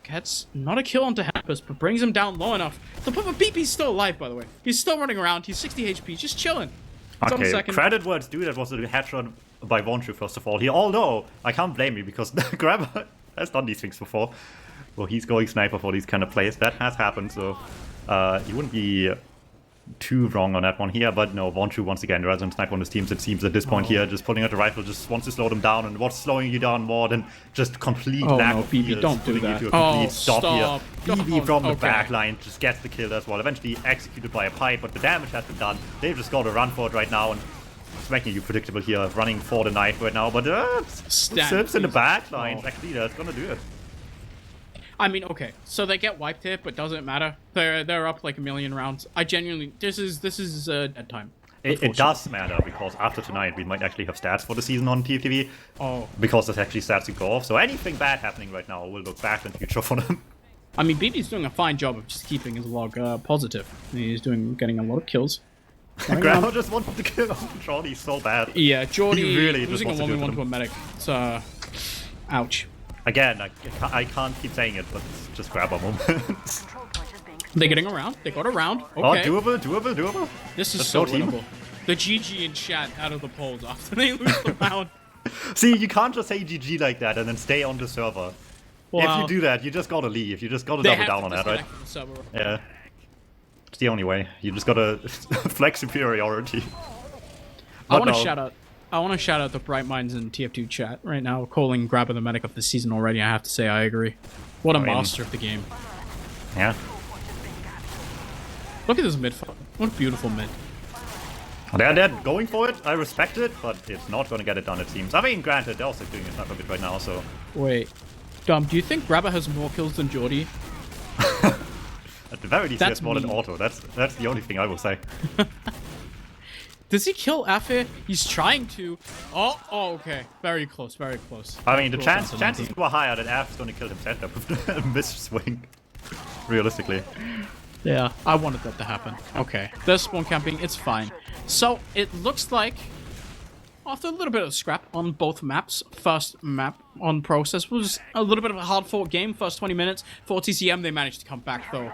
gets not a kill onto Hampus, but brings him down low enough. The BB's still alive, by the way. He's still running around. He's 60 HP, just chilling. Okay, credit where it's due. That was a headshot by Wandum, first of all here. Although, I can't blame you, because Grabber has done these things before. Well, he's going sniper for these kind of plays. That has happened, so you wouldn't be too wrong on that one here, but no, Wandum once again, rather than snipe on his teams, it seems at this point here, just pulling out the rifle, just wants to slow them down, and what's slowing you down more than just complete lack of BB, heals, don't do that. You to a complete stop here. BB from the Okay. back line just gets the kill as well, eventually executed by a pipe, but the damage has been done. They've just got to run for it right now, and it's making you predictable here, running for the knife right now, but Sips in the back line, actually that's gonna do it. I mean, okay, so they get wiped here, but doesn't matter. They're up like a million rounds. I genuinely, this is dead time. It does matter, because after tonight we might actually have stats for the season on TFTV. Oh. Because there's actually stats to go off, so anything bad happening right now will look back in the future for them. I mean, BB's doing a fine job of just keeping his log positive. He's getting a lot of kills. Grandma just wanted to kill Jordy so bad. Yeah, Jordy He really just losing a wants to do it 1v1 to to a medic. It's ouch. Again, I can't keep saying it, but it's just grab a moment. They're getting around. They got around. Okay. Oh, doable. This is Let's so go, team. winnable. The GG in chat out of the polls after they lose the round. See, you can't just say GG like that and then stay on the server. Wow. If you do that, you just gotta leave. You just gotta They double have down to on that, right? disconnect from the server. Yeah. It's the only way. You just gotta flex superiority. I want to shout out the bright minds in TF2 chat right now, calling Grabber the medic of the season already. I have to say, I agree. What a master of the game. Yeah. Look at this mid fight. What a beautiful mid. They're going for it. I respect it, but it's not gonna get it done, it seems. I mean, granted, they're also doing a sniper bit right now, so. Wait. Dom, do you think Grabber has more kills than Jordy? At the very least, That's he has more than mean. Auto. That's the only thing I will say. Does he kill Afe? He's trying to. Oh, okay. Very close, very close. I mean, the Cool, chances were higher that Af is gonna kill him center with a miss swing. Realistically. Yeah, I wanted that to happen. Okay. There's spawn camping. It's fine. So, it looks like after a little bit of scrap on both maps, first map on Process was a little bit of a hard-fought game. First 20 minutes for TCM, they managed to come back, though.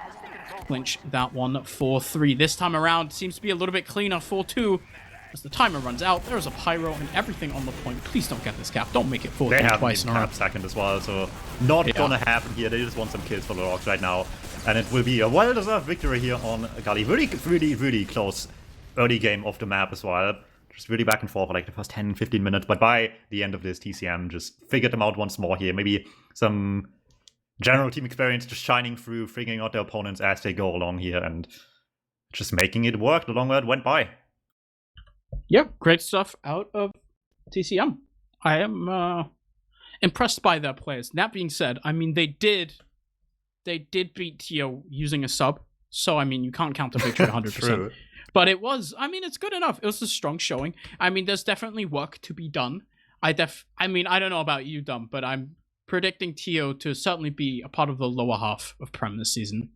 Clinch that one 4-3. This time around, seems to be a little bit cleaner 4-2. As the timer runs out, there's a pyro and everything on the point. Please don't get this cap. Don't make it 4-2 They have twice in a row. second as well, so not gonna happen here. They just want some kills for the Rocks right now. And it will be a well-deserved victory here on Gully. Really close early game of the map as well. Just really back and forth for like the first 10-15 minutes. But by the end of this, TCM just figured them out once more here. Maybe some general team experience just shining through, figuring out their opponents as they go along here and just making it work the longer it went by. Yep, great stuff out of TCM. I am impressed by their players. That being said, I mean, they did beat TO using a sub, so I mean, you can't count the victory 100%. True. But it was, I mean, it's good enough. It was a strong showing. I mean, there's definitely work to be done. I mean, I don't know about you, Dum, but I'm predicting TO to certainly be a part of the lower half of Prem this season.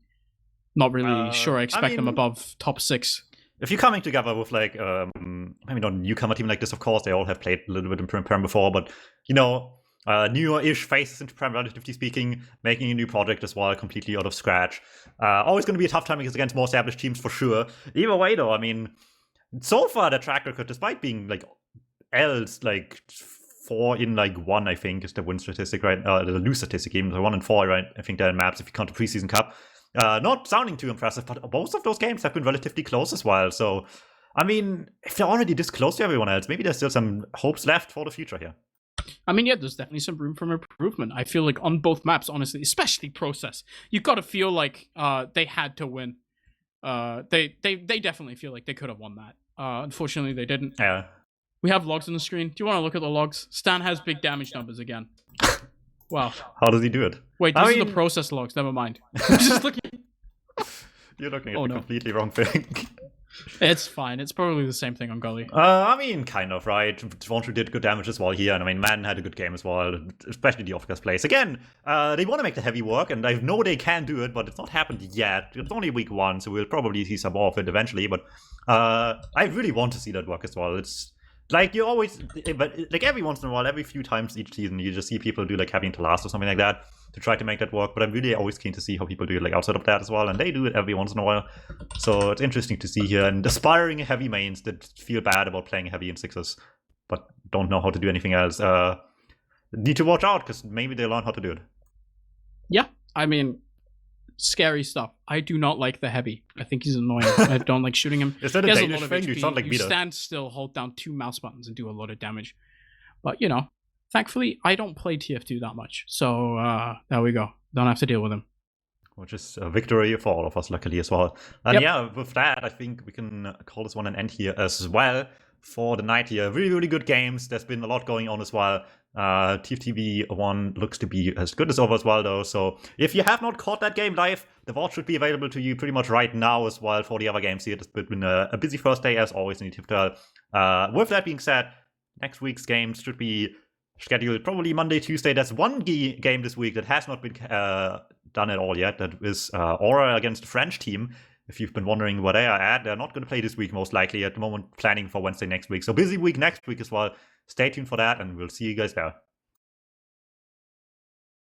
Not really sure I expect them above top 6. If you're coming together with like, maybe not a newcomer team like this, of course, they all have played a little bit in Prem before, but you know, newer-ish faces into Prem, relatively speaking, making a new project as well, completely out of scratch. Always going to be a tough time against more established teams for sure. Either way, though, I mean, so far the track record, despite being like L's like 4 in like 1, I think, is the win statistic, right? The lose statistic, even so 1 in 4, right? I think they're in maps if you count the preseason cup. Not sounding too impressive, but most of those games have been relatively close as well. So, I mean, if they're already this close to everyone else, maybe there's still some hopes left for the future here. I mean, yeah, there's definitely some room for improvement. I feel like on both maps, honestly, especially Process, you got to feel like they had to win. They definitely feel like they could have won that. Unfortunately, they didn't. Yeah. We have logs on the screen. Do you want to look at the logs? Stan has big damage numbers again. Wow. How does he do it? Wait, these are the Process logs. Never mind. I'm just looking. You're looking at the completely wrong thing. It's fine. It's probably the same thing on Gully. I mean, kind of, right? Twonchu did good damage as well here, and I mean, Man had a good game as well, especially the off-gas plays. Again, they want to make the heavy work, and I know they can do it, but it's not happened yet. It's only week 1, so we'll probably see some more of it eventually, but I really want to see that work as well. It's like you always, but like every once in a while, every few times each season, you just see people do like Happy into Last or something like that to try to make that work. But I'm really always keen to see how people do it like outside of that as well, and they do it every once in a while. So it's interesting to see here, and aspiring heavy mains that feel bad about playing heavy in 6s, but don't know how to do anything else. Need to watch out because maybe they learn how to do it. Yeah, I mean, scary stuff. I do not like the heavy. I think he's annoying. I don't like shooting him. Is that a Danish thing? You sound like you Vita. stand still, hold down 2 mouse buttons, and do a lot of damage. But, you know, thankfully, I don't play TF2 that much. So, there we go. Don't have to deal with him. Which is a victory for all of us, luckily, as well. And yeah, with that, I think we can call this one an end here as well for the night here. Really good games. There's been a lot going on as well. TFTV 1 looks to be as good as over as well, though. So if you have not caught that game live, the VOD should be available to you pretty much right now as well for the other games here. It's been a busy first day, as always, in TF2L. With that being said, next week's games should be scheduled probably Monday, Tuesday. There's one game this week that has not been done at all yet. That is Aura against the French team. If you've been wondering where they are at, they're not going to play this week, most likely. At the moment, planning for Wednesday next week. So busy week next week as well. Stay tuned for that, and we'll see you guys there.